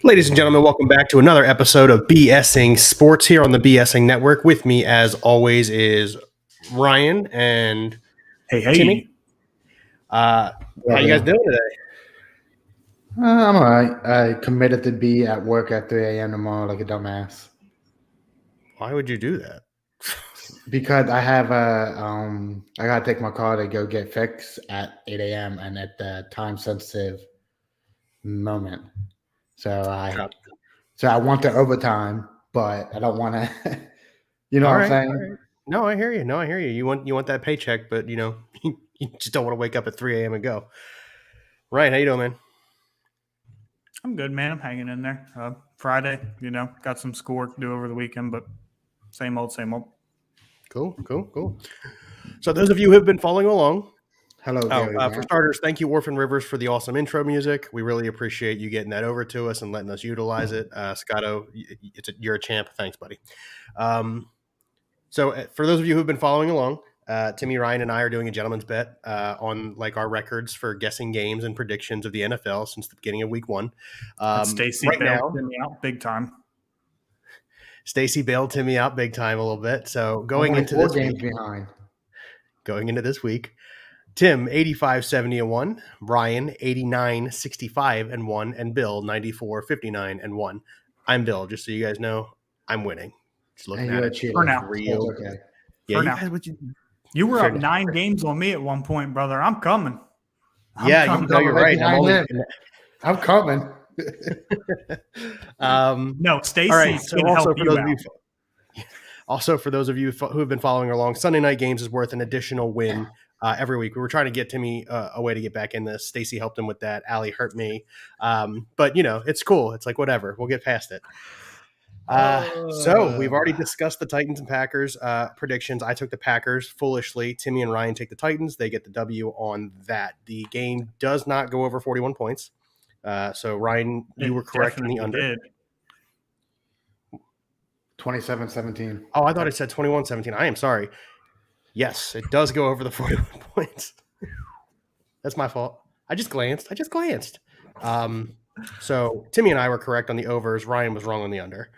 Ladies and gentlemen, welcome back to another episode of BSing Sports here on the BSing Network. With me, as always, is Ryan and Hey. Timmy. How you guys doing today? I'm all right. I committed to be at work at 3 a.m. tomorrow like a dumbass Why would you do that? because I gotta take my car to go get fixed at 8 a.m. and at the time sensitive moment. So I want the overtime, but I don't want to. You know All what right, I'm all saying? right. No, I hear you. No, I hear you. You want that paycheck, but you just don't want to wake up at 3 a.m. and go. Ryan, how you doing, man? I'm good, man. I'm hanging in there. Friday, got some schoolwork to do over the weekend, but same old, same old. Cool. So those of you who have been following along, Hello, Gary. for starters, thank you, Orphan Rivers, for the awesome intro music. We really appreciate you getting that over to us and letting us utilize it. Scotto, you're a champ. Thanks, buddy. So for those of you who've been following along, Timmy, Ryan, and I are doing a gentleman's bet on like our records for guessing games and predictions of the NFL since the beginning of Week 1. Stacy bailed Timmy out big time. Stacy bailed Timmy out big time a little bit. So Going into this games behind. Going into this week, Tim 85-70-1, Ryan 89-65-1, and Bill 94-59-1. I'm Bill, just so you guys know, I'm winning. Just looking at it for now. Real. Okay. Yeah, for now. You were up 9 games on me at one point, brother. I'm coming. You're right. I'm coming. No, Stacy. All right. So also for those of you who have been following along, Sunday night games is worth an additional win every week. We were trying to get Timmy a way to get back in this. Stacy helped him with that. Allie hurt me, but it's cool. It's like whatever. We'll get past it. So we've already discussed the Titans and Packers predictions. I took the Packers foolishly. Timmy and Ryan take the Titans. They get the W on that. The game does not go over 41 points. So Ryan, you were correct in the under. 27-17. Oh, I thought it said 21-17. I am sorry. Yes, it does go over the 41 points. That's my fault. I just glanced. So Timmy and I were correct on the overs. Ryan was wrong on the under.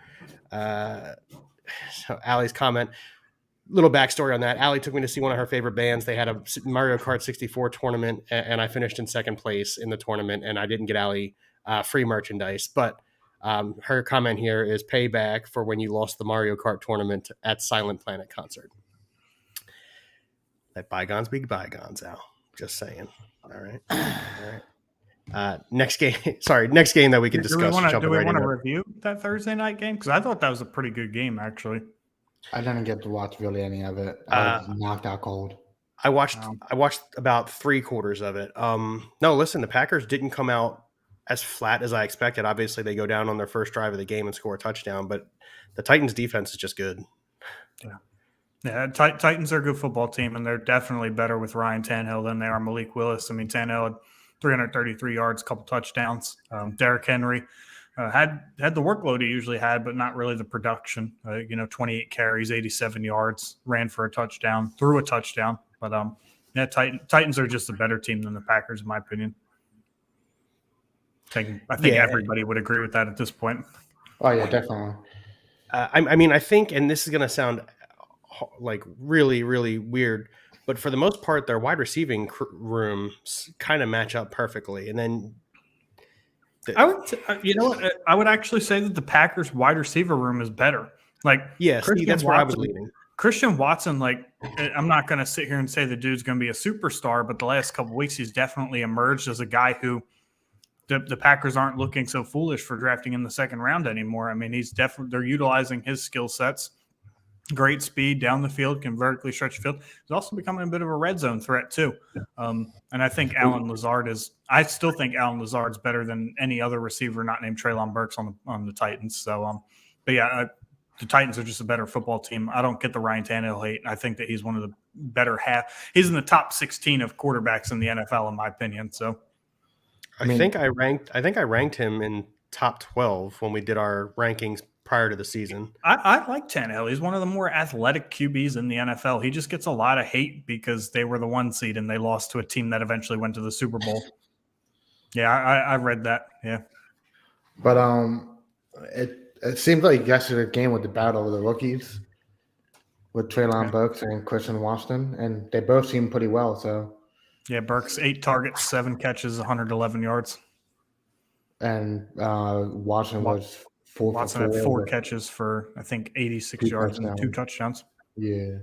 So Allie's comment, little backstory on that. Allie took me to see one of her favorite bands. They had a Mario Kart 64 tournament, and I finished in second place in the tournament, and I didn't get Allie free merchandise. But her comment here is payback for when you lost the Mario Kart tournament at Silent Planet concert. Let bygones be bygones, Al. Just saying. All right. Next game that we can discuss. Do we want to review that Thursday night game? Because I thought that was a pretty good game, actually. I didn't get to watch really any of it. I was knocked out cold. I watched about 3/4 of it. No, listen, the Packers didn't come out as flat as I expected. Obviously, they go down on their first drive of the game and score a touchdown, but the Titans' defense is just good. Yeah, Titans are a good football team, and they're definitely better with Ryan Tannehill than they are Malik Willis. I mean, Tannehill had 333 yards, a couple touchdowns. Derrick Henry had the workload he usually had, but not really the production. 28 carries, 87 yards, ran for a touchdown, threw a touchdown. But Titans are just a better team than the Packers, in my opinion. I think everybody would agree with that at this point. Oh yeah, definitely. I think, and this is going to sound like really, really weird, but for the most part, their wide receiving rooms kind of match up perfectly. And then I would actually say that the Packers wide receiver room is better. Like, that's where I was leaning. Christian Watson, I'm not going to sit here and say the dude's going to be a superstar, but the last couple of weeks he's definitely emerged as a guy who the Packers aren't looking so foolish for drafting in the second round anymore. I mean, they're utilizing his skill sets. Great speed down the field, can vertically stretch the field. He's also becoming a bit of a red zone threat too. And I think I still think Allen Lazard's better than any other receiver not named Treylon Burks on the Titans. So, the Titans are just a better football team. I don't get the Ryan Tannehill hate. I think that he's one of the better half. He's in the top 16 of quarterbacks in the NFL, in my opinion. So, I think I ranked him in top 12 when we did our rankings prior to the season. I like Tannehill. He's one of the more athletic QBs in the NFL. He just gets a lot of hate because they were the 1 seed and they lost to a team that eventually went to the Super Bowl. Yeah, I read that. Yeah. But it seemed like yesterday's game was the battle of the rookies with Traylon Burks and Christian Washington, and they both seemed pretty well. So Yeah, Burks 8 targets, 7 catches, 111 yards. and Washington was 4 Watson for 4. had 4 catches for I think 86 2 yards and 2 touchdowns. touchdowns. Yeah.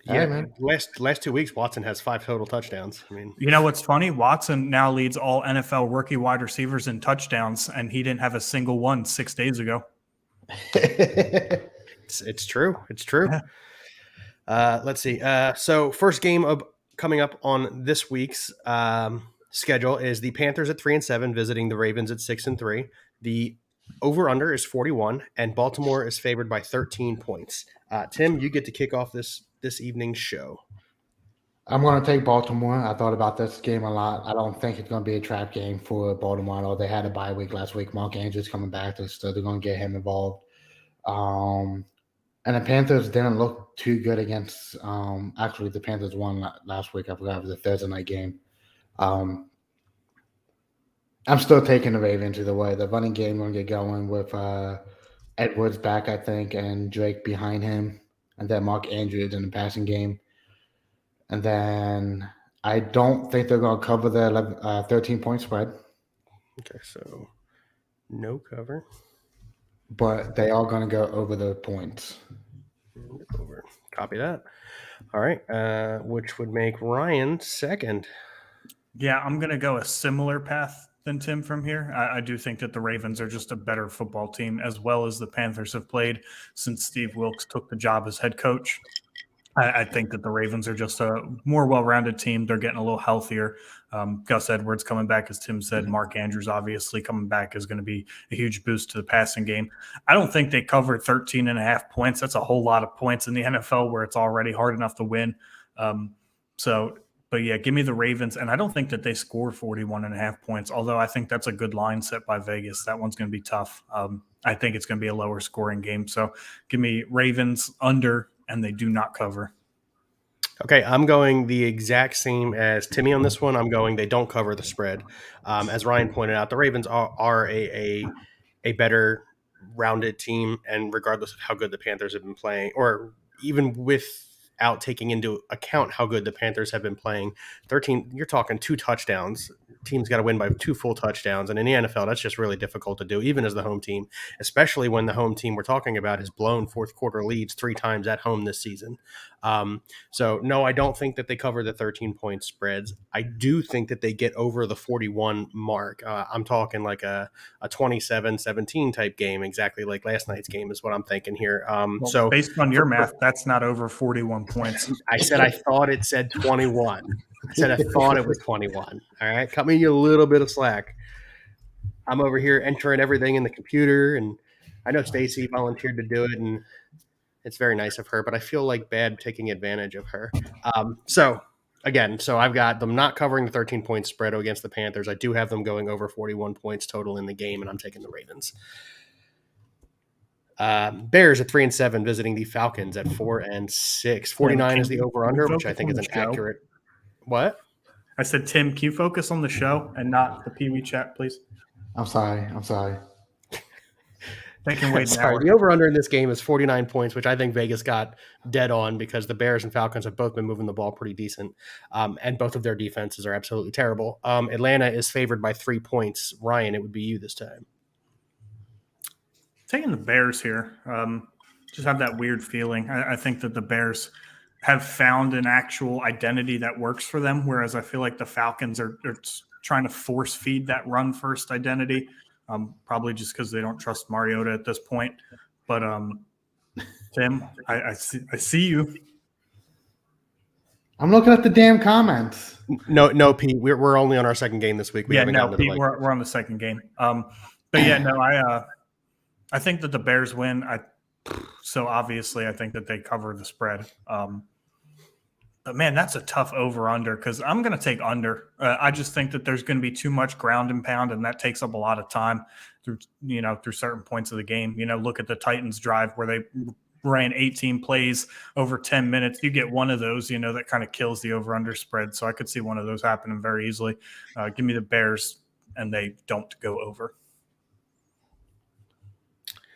Yeah, Hey, man. last 2 weeks, Watson has 5 total touchdowns. I mean, You know what's funny? Watson now leads all NFL rookie wide receivers in touchdowns, and he didn't have a single one 6 days ago. it's true. It's true. Yeah. Let's see. So first game of coming up on this week's schedule is the Panthers at 3-7 visiting the Ravens at 6-3. The over/under is 41, and Baltimore is favored by 13 points. Tim, you get to kick off this evening's show. I'm going to take Baltimore. I thought about this game a lot. I don't think it's going to be a trap game for Baltimore. I know they had a bye week last week. Mark Andrews coming back, so they're going to get him involved. And the Panthers didn't look too good against. Actually, the Panthers won last week. I forgot it was a Thursday night game. I'm still taking the Ravens either way. The running game going to get going with Edwards back, I think, and Drake behind him, and then Mark Andrews in the passing game. And then I don't think they're going to cover the 13-point spread. Okay, so no cover. But they are going to go over the points. Over. Copy that. All right, which would make Ryan second. Yeah, I'm going to go a similar path than Tim from here. I do think that the Ravens are just a better football team, as well as the Panthers have played since Steve Wilkes took the job as head coach. I think that the Ravens are just a more well-rounded team. They're getting a little healthier. Gus Edwards coming back, as Tim said. Mark Andrews obviously coming back is going to be a huge boost to the passing game. I don't think they cover 13.5 points. That's a whole lot of points in the NFL where it's already hard enough to win. But yeah, give me the Ravens. And I don't think that they score 41.5 points, although I think that's a good line set by Vegas. That one's going to be tough. I think it's going to be a lower scoring game. So give me Ravens under, and they do not cover. Okay, I'm going the exact same as Timmy on this one. I'm going they don't cover the spread. As Ryan pointed out, the Ravens are a better rounded team, and regardless of how good the Panthers have been playing, or even without taking into account how good the Panthers have been playing, 13, you're talking 2 touchdowns. Team's got to win by 2 full touchdowns. And in the NFL, that's just really difficult to do, even as the home team, especially when the home team we're talking about has blown fourth quarter leads 3 times at home this season. So, no, I don't think that they cover the 13-point spreads. I do think that they get over the 41 mark. I'm talking like a 27-17 type game, exactly like last night's game is what I'm thinking here. So based on your math, that's not over 41 points. I said I thought it said 21. I said I thought it was 21. All right, cut me a little bit of slack. I'm over here entering everything in the computer, and I know Stacy volunteered to do it, and it's very nice of her, but I feel like bad taking advantage of her. So I've got them not covering the 13-point spread against the Panthers. I do have them going over 41 points total in the game, and I'm taking the Ravens. Bears at 3-7 visiting the Falcons at 4-6. 49 is the over/under, which I think is an accurate. What? I said, Tim, can you focus on the show and not the Pee Wee chat, please? I'm sorry. They can wait an Sorry, hour. the over/under in this game is 49 points, which I think Vegas got dead on because the Bears and Falcons have both been moving the ball pretty decent, and both of their defenses are absolutely terrible. Atlanta is favored by 3 points. Ryan, it would be you this time. Taking the Bears here. Just have that weird feeling. I think that the Bears have found an actual identity that works for them, whereas I feel like the Falcons are trying to force feed that run first identity, probably just because they don't trust Mariota at this point. But Tim, I see you. I'm looking at the damn comments. No, Pete, we're only on our second game this week. Pete, we're on the second game. But yeah, no, I think that the Bears win. So obviously, I think that they cover the spread. But man, that's a tough over/under because I'm going to take under. I just think that there's going to be too much ground and pound, and that takes up a lot of time through certain points of the game. Look at the Titans drive where they ran 18 plays over 10 minutes. You get one of those, that kind of kills the over/under spread. So I could see one of those happening very easily. Give me the Bears, and they don't go over.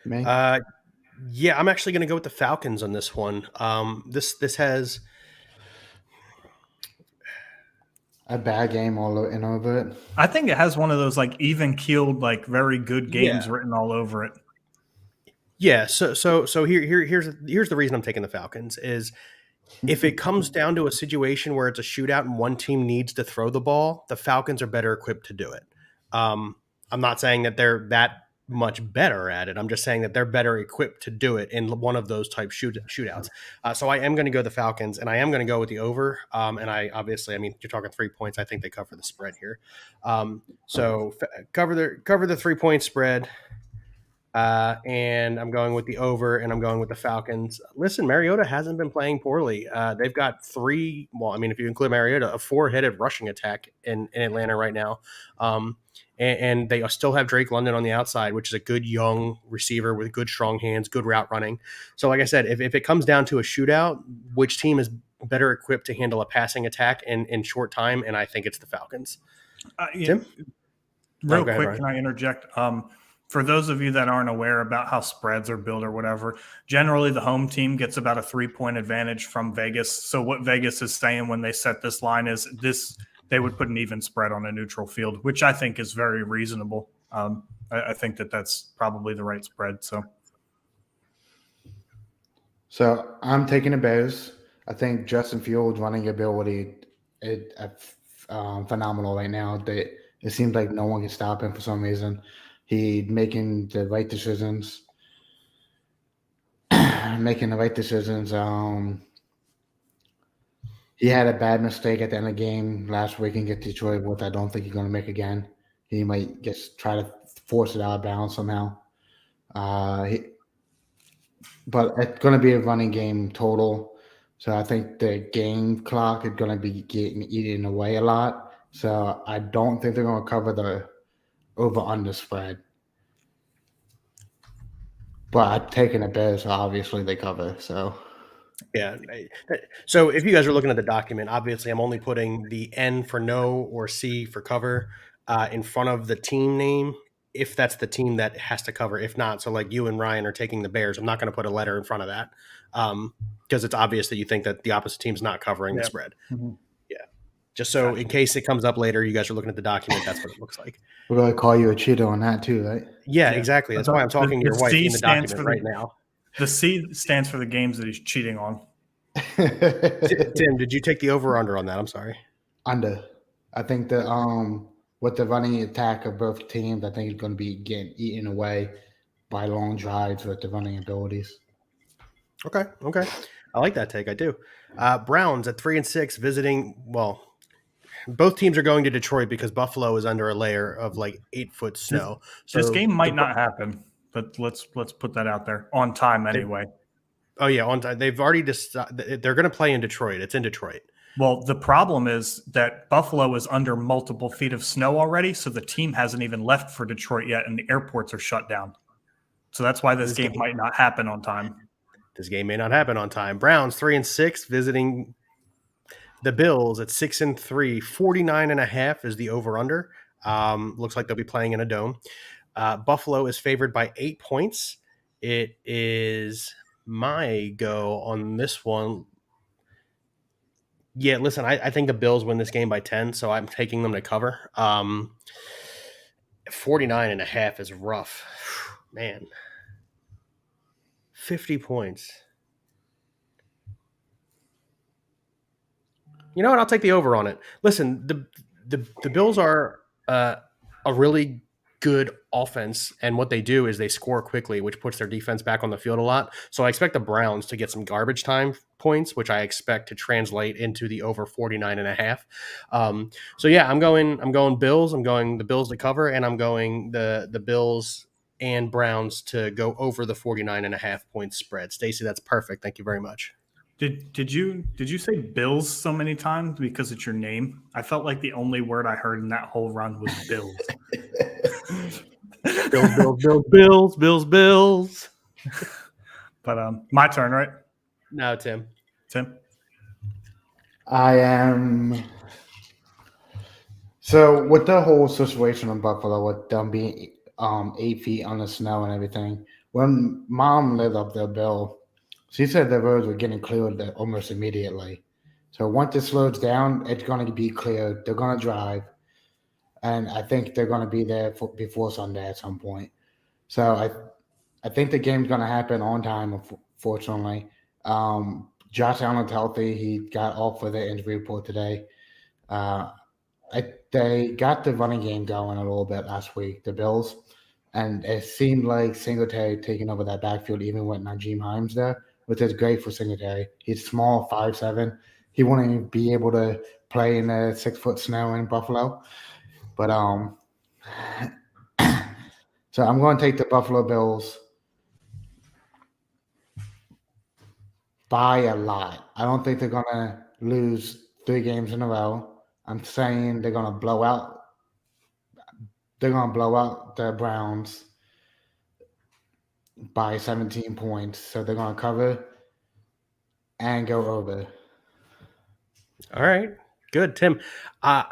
Me? Yeah, I'm actually going to go with the Falcons on this one. This has A bad game all in over it. I think it has one of those like even keeled, like very good games Yeah. written all over it. Yeah, so here's the reason I'm taking the Falcons is if it comes down to a situation where it's a shootout and one team needs to throw the ball, the Falcons are better equipped to do it. I'm not saying that they're that much better at it. I'm just saying that they're better equipped to do it in one of those type shootouts. So I am going to go the Falcons, and I am going to go with the over. And I obviously, I mean, you're talking 3 points. I think they cover the spread here. So cover the 3-point spread. And I'm going with the over, and I'm going with the Falcons. Listen, Mariota hasn't been playing poorly. They've got if you include Mariota, a 4-headed rushing attack in Atlanta right now. And they still have Drake London on the outside, which is a good young receiver with good strong hands, good route running. So like I said, if it comes down to a shootout, which team is better equipped to handle a passing attack in short time? And I think it's the Falcons. Tim? Real go ahead, quick, Ryan. can I interject? For those of you that aren't aware about how spreads are built or whatever, generally the home team gets about a 3-point advantage from Vegas. So what Vegas is saying when they set this line is they would put an even spread on a neutral field, which I think is very reasonable. I think that's probably the right spread. So I'm taking the Bears. I think Justin Fields' running ability is phenomenal right now. It seems like no one can stop him for some reason. He's making the right decisions. He had a bad mistake at the end of the game last week against Detroit, which I don't think he's going to make again. He might just try to force it out of bounds somehow. But it's going to be a running game total. So I think the game clock is going to be getting eaten away a lot. So I don't think they're going to cover the over-under spread. But I'm taking the Bears, so obviously they cover. So yeah. So if you guys are looking at the document, obviously I'm only putting the N for no or C for cover in front of the team name if that's the team that has to cover. If not, so like you and Ryan are taking the Bears, I'm not going to put a letter in front of that because it's obvious that you think that the opposite team's not covering the spread. Mm-hmm. Yeah. Just so in case it comes up later, you guys are looking at the document, that's what it looks like. we're going to call you a cheater on that too, right? Yeah, exactly. That's why I'm talking to your wife in the document right now. The C stands for the games that he's cheating on. Tim, did you take the over or under on that? I'm sorry. Under. I think that with the running attack of both teams, I think it's going to be getting eaten away by long drives with the running abilities. Okay. I like that take. I do. Browns at 3-6 visiting. Well, both teams are going to Detroit because Buffalo is under a layer of like 8-foot snow. This game might not happen, but let's put that out there on time anyway. Oh yeah, on time. They've already decided they're going to play in Detroit. It's in Detroit. Well, the problem is that Buffalo is under multiple feet of snow already, so the team hasn't even left for Detroit yet, and the airports are shut down. So that's why this game might not happen on time. This game may not happen on time. Browns 3-6 visiting the Bills at 6-3. 49.5 is the over/under. Looks like they'll be playing in a dome. Buffalo is favored by 8 points. It is my go on this one. Yeah, listen, I think the Bills win this game by 10, so I'm taking them to cover. 49.5 is rough. Man. 50 points. You know what? I'll take the over on it. Listen, the Bills are a really good offense, and what they do is they score quickly, which puts their defense back on the field a lot. So I expect the Browns to get some garbage time points, which I expect to translate into the over 49.5. So yeah, I'm going Bills. I'm going the Bills to cover, and I'm going the Bills and Browns to go over the 49.5 point spread. Stacey, that's perfect. Thank you very much. Did you say Bills so many times because it's your name? I felt like the only word I heard in that whole run was Bills. Bills. But my turn, right? No, Tim. I am. So with the whole situation in Buffalo, with them being 8 feet on the snow and everything, when Mom lived up there, Bill, she said the roads were getting cleared almost immediately. So once it slows down, it's going to be cleared. They're going to drive, and I think they're going to be there before Sunday at some point. So I think the game's going to happen on time. Fortunately, Josh Allen's healthy. He got off with the injury report today. They got the running game going a little bit last week, the Bills, and it seemed like Singletary taking over that backfield even with Najee Hines there, which is great for Singletary. He's small, 5'7". He wouldn't even be able to play in the 6-foot snow in Buffalo. But so I'm going to take the Buffalo Bills by a lot. I don't think they're going to lose 3 games in a row. I'm saying they're going to blow out. They're going to blow out the Browns by 17 points. So they're going to cover and go over. All right. Good, Tim.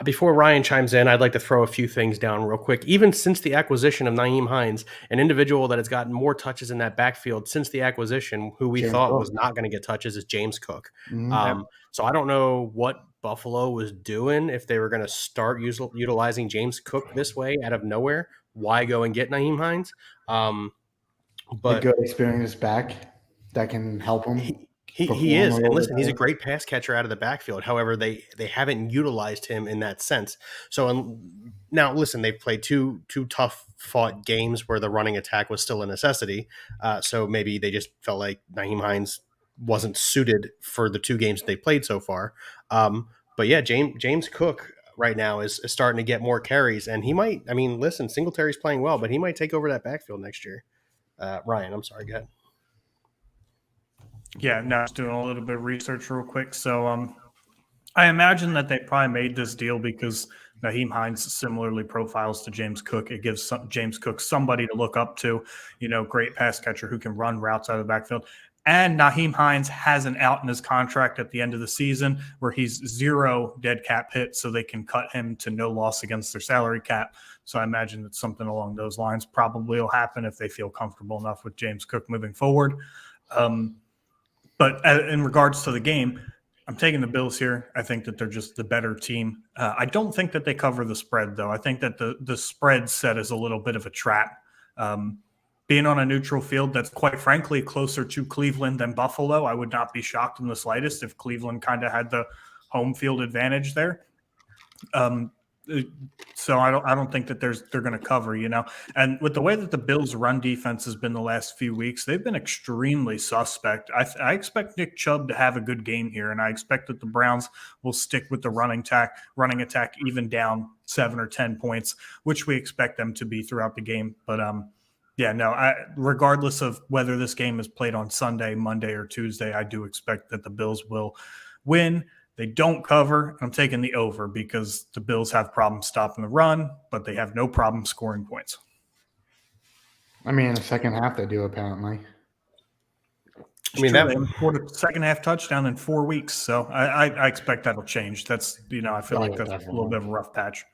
Before Ryan chimes in, I'd like to throw a few things down real quick. Even since the acquisition of Nyheim Hines, an individual that has gotten more touches in that backfield since the acquisition, who we thought was not going to get touches, is James Cook. Mm-hmm. So I don't know what Buffalo was doing if they were going to start utilizing James Cook this way out of nowhere. Why go and get Nyheim Hines? But a good experience back that can help him. He is, and listen, he's a great pass catcher out of the backfield. However, they haven't utilized him in that sense. So now, listen, they've played two tough fought games where the running attack was still a necessity. So maybe they just felt like Nyheim Hines wasn't suited for the 2 games that they played so far. But yeah, James Cook right now is starting to get more carries, and he might. I mean, listen, Singletary's playing well, but he might take over that backfield next year. Ryan, I'm sorry, go ahead. Yeah, now just doing a little bit of research real quick. So I imagine that they probably made this deal because Nyheim Hines similarly profiles to James Cook. It gives James Cook somebody to look up to, great pass catcher who can run routes out of the backfield. And Nyheim Hines has an out in his contract at the end of the season where he's 0 dead cap hit, so they can cut him to no loss against their salary cap. So I imagine that something along those lines probably will happen if they feel comfortable enough with James Cook moving forward. But in regards to the game, I'm taking the Bills here. I think that they're just the better team. I don't think that they cover the spread, though. I think that the spread set is a little bit of a trap. Being on a neutral field that's quite frankly closer to Cleveland than Buffalo, I would not be shocked in the slightest if Cleveland kind of had the home field advantage there. So I don't think that they're going to cover, And with the way that the Bills' run defense has been the last few weeks, they've been extremely suspect. I expect Nick Chubb to have a good game here, and I expect that the Browns will stick with the running attack even down 7 or 10 points, which we expect them to be throughout the game. But regardless of whether this game is played on Sunday, Monday, or Tuesday, I do expect that the Bills will win. They don't cover. I'm taking the over because the Bills have problems stopping the run, but they have no problem scoring points. I mean, in the second half they do, apparently. They scored a second half touchdown in 4 weeks, so I expect that'll change. That's I feel like that's definitely a little bit of a rough patch.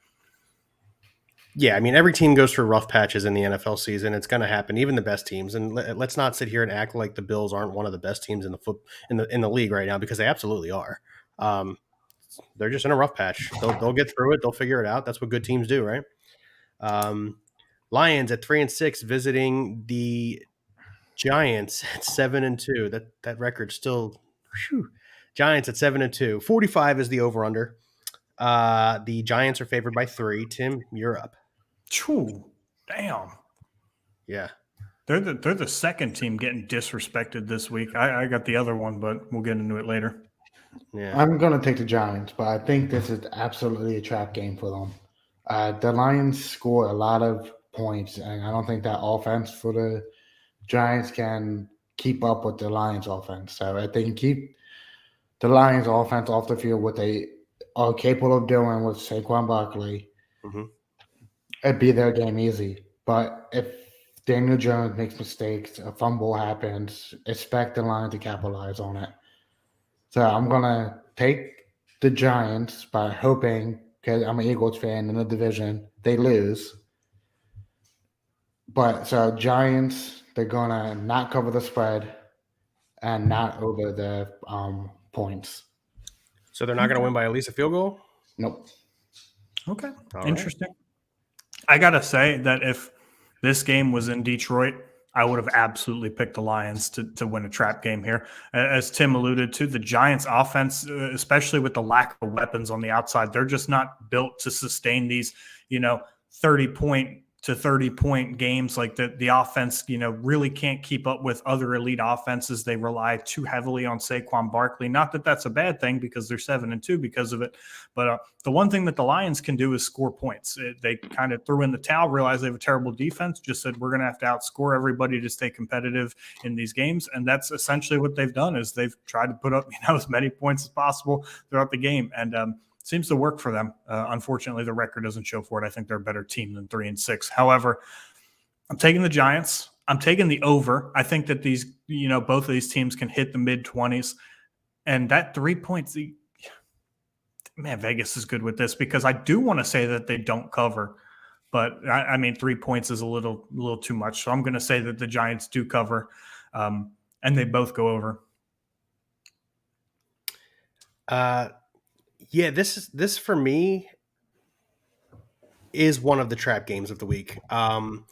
Yeah, I mean, every team goes through rough patches in the NFL season. It's going to happen, even the best teams. And let's not sit here and act like the Bills aren't one of the best teams in the league right now, because they absolutely are. They're just in a rough patch. They'll get through it. They'll figure it out. That's what good teams do, right? Lions at 3-6 visiting the Giants at 7-2. That record still. Whew. Giants at 7-2. 45 is the over/under. The Giants are favored by 3. Tim, you're up. Choo, damn. Yeah. They're the second team getting disrespected this week. I got the other one, but we'll get into it later. Yeah. I'm going to take the Giants, but I think this is absolutely a trap game for them. The Lions score a lot of points, and I don't think that offense for the Giants can keep up with the Lions offense. So if they can keep the Lions offense off the field, what they are capable of doing with Saquon Barkley, it'd be their game easy. But if Daniel Jones makes mistakes, a fumble happens, expect the Lions to capitalize on it. So I'm going to take the Giants by hoping, because I'm an Eagles fan in the division, they lose. But so Giants, they're gonna not cover the spread and not over the points. So they're not going to win by at least a field goal? Nope. Okay, All right. interesting. I gotta say that if this game was in Detroit, I would have absolutely picked the Lions to win a trap game here. As Tim alluded to, the Giants' offense, especially with the lack of weapons on the outside, they're just not built to sustain these, 30-point to 30-point games. Like the offense, really can't keep up with other elite offenses. They rely too heavily on Saquon Barkley. Not that that's a bad thing because they're 7-2 because of it. But the one thing that the Lions can do is score points. They kind of threw in the towel, realized they have a terrible defense, just said, we're going to have to outscore everybody to stay competitive in these games. And that's essentially what they've done is they've tried to put up, as many points as possible throughout the game. And, seems to work for them. Unfortunately, the record doesn't show for it. I think they're a better team than 3-6. However, I'm taking the Giants. I'm taking the over. I think that these, both of these teams can hit the mid-20s. And that 3 points, man, Vegas is good with this because I do want to say that they don't cover. But, 3 points is a little too much. So I'm going to say that the Giants do cover, and they both go over. Yeah, this for me is one of the trap games of the week. I'm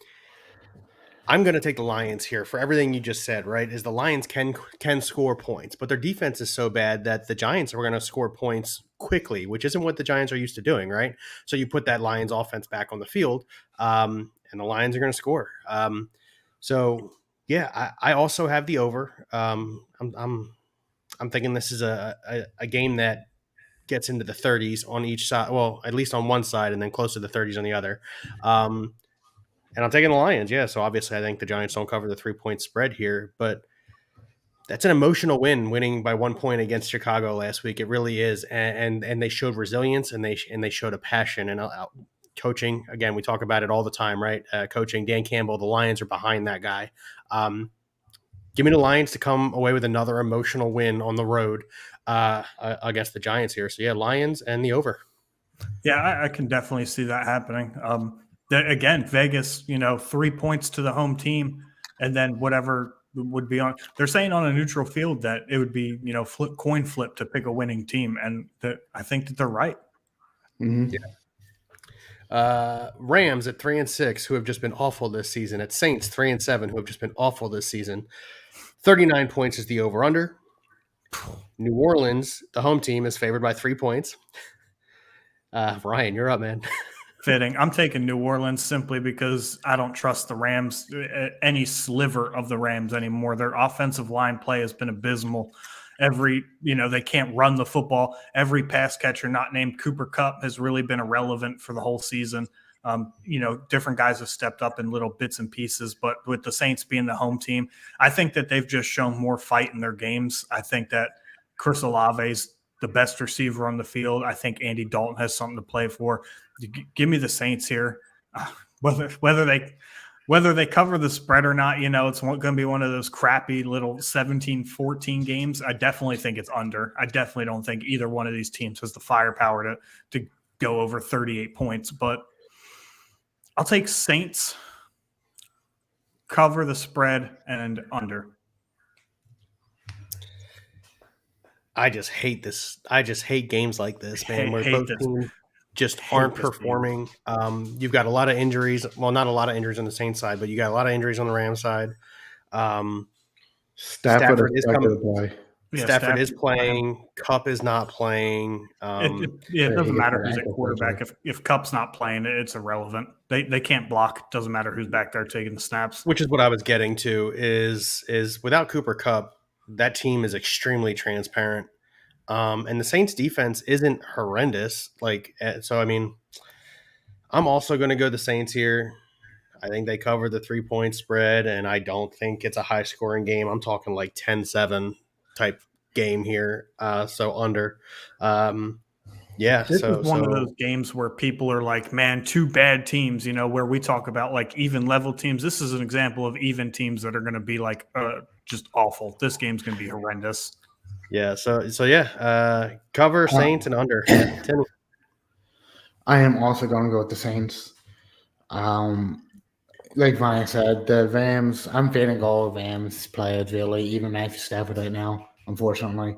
going to take the Lions here for everything you just said, right? Is the Lions can score points, but their defense is so bad that the Giants are going to score points quickly, which isn't what the Giants are used to doing, right? So you put that Lions offense back on the field, and the Lions are going to score. So yeah, I also have the over. I'm thinking this is a game that gets into the 30s on each side. Well, at least on one side, and then close to the 30s on the other. And I'm taking the Lions. Yeah. So obviously I think the Giants don't cover the 3-point spread here, but that's an emotional win, winning by 1 point against Chicago last week. It really is. And they showed resilience and they showed a passion and coaching. Again, we talk about it all the time, right? Coaching Dan Campbell, the Lions are behind that guy. Give me the Lions to come away with another emotional win on the road against the Giants here. So, yeah, Lions and the over. Yeah, I can definitely see that happening. Again, Vegas, 3 points to the home team, and then whatever would be on. They're saying on a neutral field that it would be, coin flip to pick a winning team, and I think that they're right. Mm-hmm. Yeah. Rams at 3-6, who have just been awful this season. At Saints 3-7, who have just been awful this season. 39 points is the over/under. New Orleans, the home team, is favored by 3 points. Ryan, you're up, man. Fitting. I'm taking New Orleans simply because I don't trust the Rams, any sliver of the Rams anymore. Their offensive line play has been abysmal. They can't run the football. Every pass catcher not named Cooper Kupp has really been irrelevant for the whole season. Different guys have stepped up in little bits and pieces, but with the Saints being the home team, I think that they've just shown more fight in their games. I think that Chris Olave's the best receiver on the field. I think Andy Dalton has something to play for. Give me the Saints here. Whether they cover the spread or not, it's going to be one of those crappy little 17-14 games. I definitely think it's under. I definitely don't think either one of these teams has the firepower to go over 38 points, but I'll take Saints, cover the spread, and under. I just hate this. I just hate games like this, man, where both teams just aren't performing. You've got a lot of injuries. Well, not a lot of injuries on the Saints side, but you got a lot of injuries on the Rams side. Stafford is coming to play. Yeah, Stafford is playing. Kupp is not playing. It doesn't matter who's at quarterback. If Kupp's not playing, it's irrelevant. They can't block. It doesn't matter who's back there taking the snaps. Which is what I was getting to is without Cooper Kupp, that team is extremely transparent. And the Saints defense isn't horrendous. I'm also going to go the Saints here. I think they cover the 3-point spread, and I don't think it's a high scoring game. I'm talking like 10-7 type game here. So under. This is one of those games where people are like, man, two bad teams, where we talk about like even level teams. This is an example of even teams that are going to be like just awful. This game's going to be horrendous. Yeah. Cover Saints and under. Tim. I am also going to go with the Saints. like Ryan said, the Rams. I'm fading all Rams players really, even Matthew Stafford right now. Unfortunately,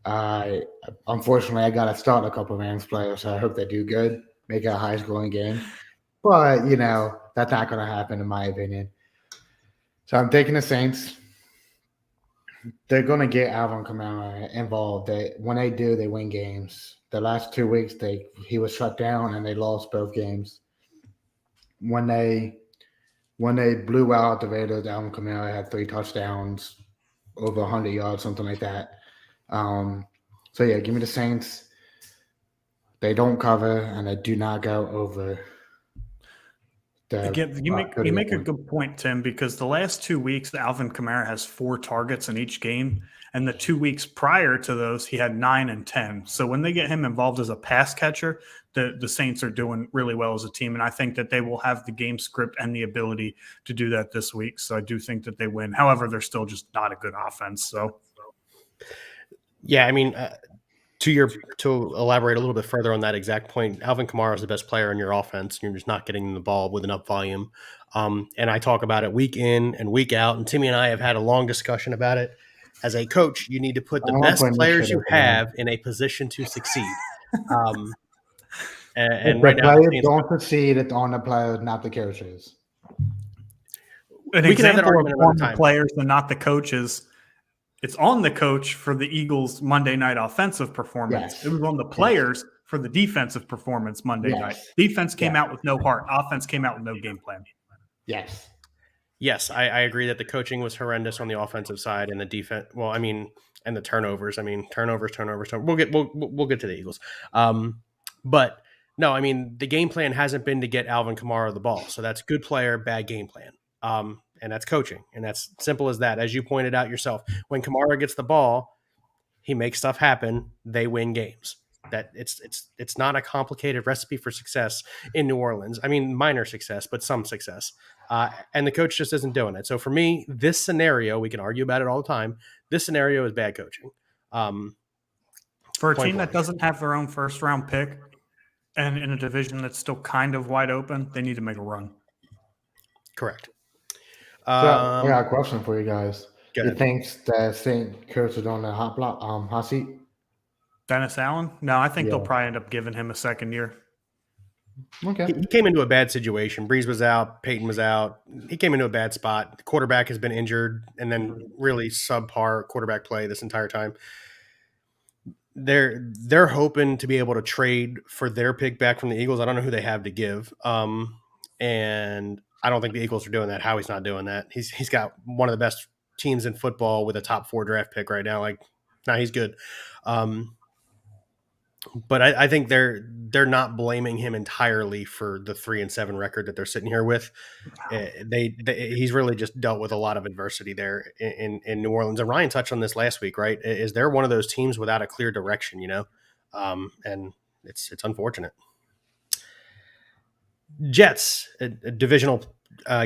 I I got to start a couple Rams players, so I hope they do good, make it a high scoring game. But that's not going to happen in my opinion. So I'm taking the Saints. They're going to get Alvin Kamara involved. When they do, they win games. The last 2 weeks, he was shut down and they lost both games. When they blew out the Raiders, Alvin Kamara had 3 touchdowns, over 100 yards, something like that. So yeah, give me the Saints. They don't cover and they do not go over. Again, you make a good point, Tim, because the last 2 weeks, Alvin Kamara has 4 targets in each game. And the 2 weeks prior to those, he had 9 and 10. So when they get him involved as a pass catcher, the Saints are doing really well as a team. And I think that they will have the game script and the ability to do that this week. So I do think that they win. However, they're still just not a good offense. So, yeah, I mean, to elaborate a little bit further on that exact point, Alvin Kamara is the best player in your offense. You're just not getting the ball with enough volume. And I talk about it week in and week out. And Timmy and I have had a long discussion about it. As a coach, you need to put the best players you have in a position to succeed. And right now, players don't succeed. It's on the players, not the coaches. An example of on the players and not the coaches. It's on the coach for the Eagles' Monday night offensive performance. Yes. It was on the players for the defensive performance Monday night. Defense came out with no heart. Offense came out with no game plan. Yes. Yes, I agree that the coaching was horrendous on the offensive side and the defense. Well, I mean, and the turnovers. I mean, turnovers. We'll get to the Eagles. But no, I mean, the game plan hasn't been to get Alvin Kamara the ball. So that's good player, bad game plan. And that's coaching. And that's simple as that. As you pointed out yourself, when Kamara gets the ball, he makes stuff happen. They win games. That it's not a complicated recipe for success in New Orleans. I mean, minor success, but some success. And the coach just isn't doing it. So for me, this scenario, we can argue about it all the time. This scenario is bad coaching. For a team that doesn't have their own first round pick and in a division that's still kind of wide open, they need to make a run. Correct. So I got a question for you guys. You think the Saint coach is on the hot seat? Dennis Allen? No, I think they'll probably end up giving him a second year. Okay. He came into a bad situation. Breeze was out. Peyton was out. He came into a bad spot. The quarterback has been injured and then really subpar quarterback play this entire time. They're hoping to be able to trade for their pick back from the Eagles. I don't know who they have to give. And I don't think the Eagles are doing that. Howie's not doing that. He's got one of the best teams in football with a top 4 draft pick right now. He's good. But I think they're not blaming him entirely for the 3-7 record that they're sitting here with. He's really just dealt with a lot of adversity there in New Orleans. And Ryan touched on this last week, right? Is they're one of those teams without a clear direction, and it's unfortunate. Jets, a divisional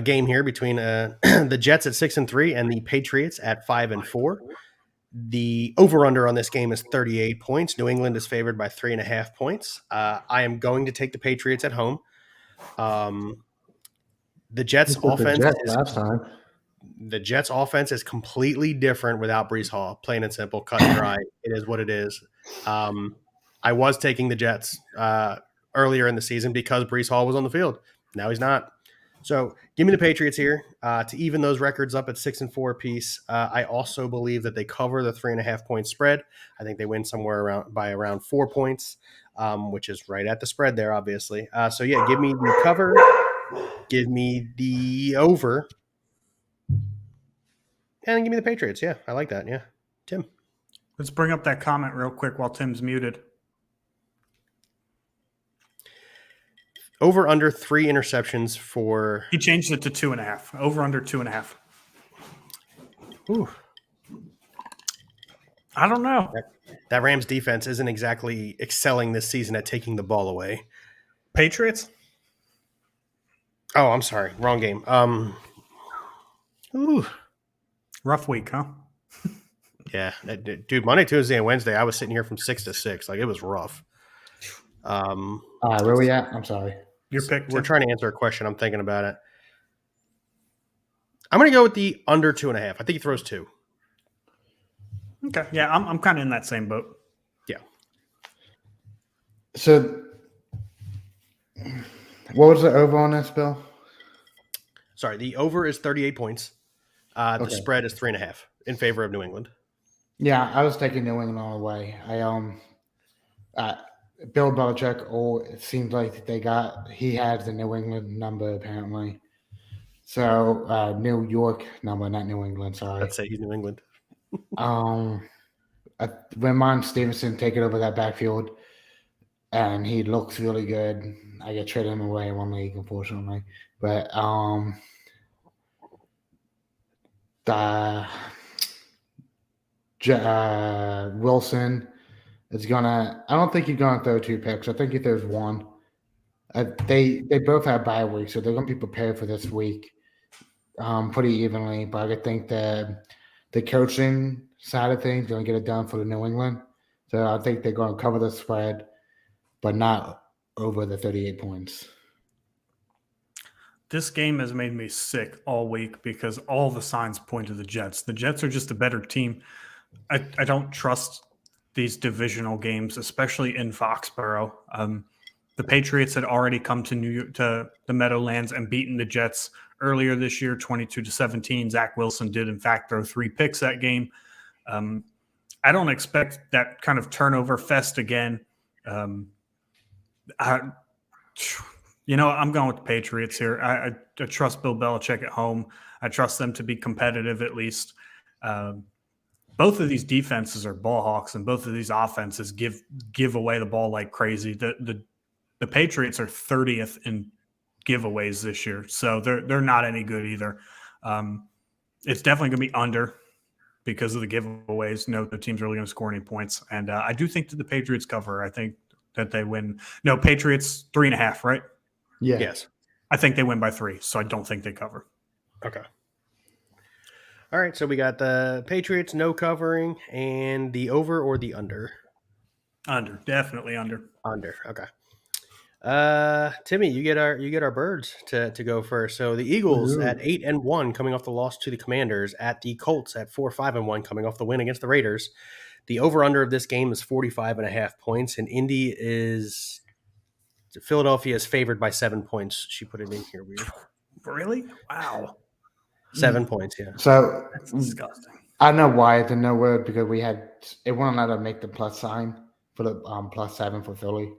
game here between the Jets at 6-3 and the Patriots at 5-4. The over-under on this game is 38 points. New England is favored by 3.5 points. I am going to take the Patriots at home. The Jets offense is completely different without Breece Hall. Plain and simple, cut and dry. It is what it is. I was taking the Jets earlier in the season because Breece Hall was on the field. Now he's not. So give me the Patriots here to even those records up at 6-4 apiece. I also believe that they cover the 3.5 point spread. I think they win somewhere around 4 points, which is right at the spread there, obviously. So yeah, give me the cover, give me the over, and give me the Patriots. Yeah, I like that. Yeah, Tim. Let's bring up that comment real quick while Tim's muted. Over under 3 interceptions for. He changed it to 2.5. Over under 2.5. Ooh. I don't know. That Rams defense isn't exactly excelling this season at taking the ball away. Patriots? Oh, I'm sorry. Wrong game. Ooh. Rough week, huh? Yeah. Dude, Monday, Tuesday, and Wednesday, I was sitting here from 6 to 6. It was rough. Where we at? I'm sorry. Your pick. We're trying to answer a question. I'm thinking about it. I'm going to go with the under 2.5. I think he throws 2. Okay. Yeah, I'm kind of in that same boat. Yeah. So, what was the over on this, Bill? Sorry, the over is 38 points. The Okay. spread is 3.5 in favor of New England. Yeah, I was taking New England all the way. Bill Belichick. Oh, it seems like he has the New England number apparently. So New York number, not New England. Sorry. Let's say he's New England. Ramon Stevenson taking over that backfield, and he looks really good. I get traded him away in one league, unfortunately, but Wilson is gonna. I don't think he's gonna throw 2 picks. I think he throws 1. They both have bye weeks, so they're gonna be prepared for this week pretty evenly. But I think the coaching side of things gonna get it done for the New England. So I think they're gonna cover the spread, but not over the 38 points. This game has made me sick all week because all the signs point to the Jets. The Jets are just a better team. I don't trust these divisional games, especially in Foxborough. The Patriots had already come to New York, to the Meadowlands, and beaten the Jets earlier this year, 22-17. Zach Wilson did, in fact, throw 3 picks that game. I don't expect that kind of turnover fest again. I'm going with the Patriots here. I trust Bill Belichick at home. I trust them to be competitive at least. Both of these defenses are ball hawks, and both of these offenses give away the ball like crazy. The Patriots are 30th in giveaways this year, so they're not any good either. It's definitely going to be under because of the giveaways. No team's really going to score any points, and I do think that the Patriots cover. I think that they win. No, Patriots 3.5, right? Yeah. Yes. I think they win by 3, so I don't think they cover. Okay. All right, so we got the Patriots no covering and the over or the under. Under, definitely under. Under. Okay. Timmy, you get our birds to go first. So the Eagles at 8-1 coming off the loss to the Commanders, at the Colts at 4-5-1 coming off the win against the Raiders. The over under of this game is 45.5 points, and Philadelphia is favored by 7 points. She put it in here weird. Really? Wow. 7 points, yeah. So That's disgusting. I know why it's a no word because it won't let us make the plus sign for the +7 for Philly.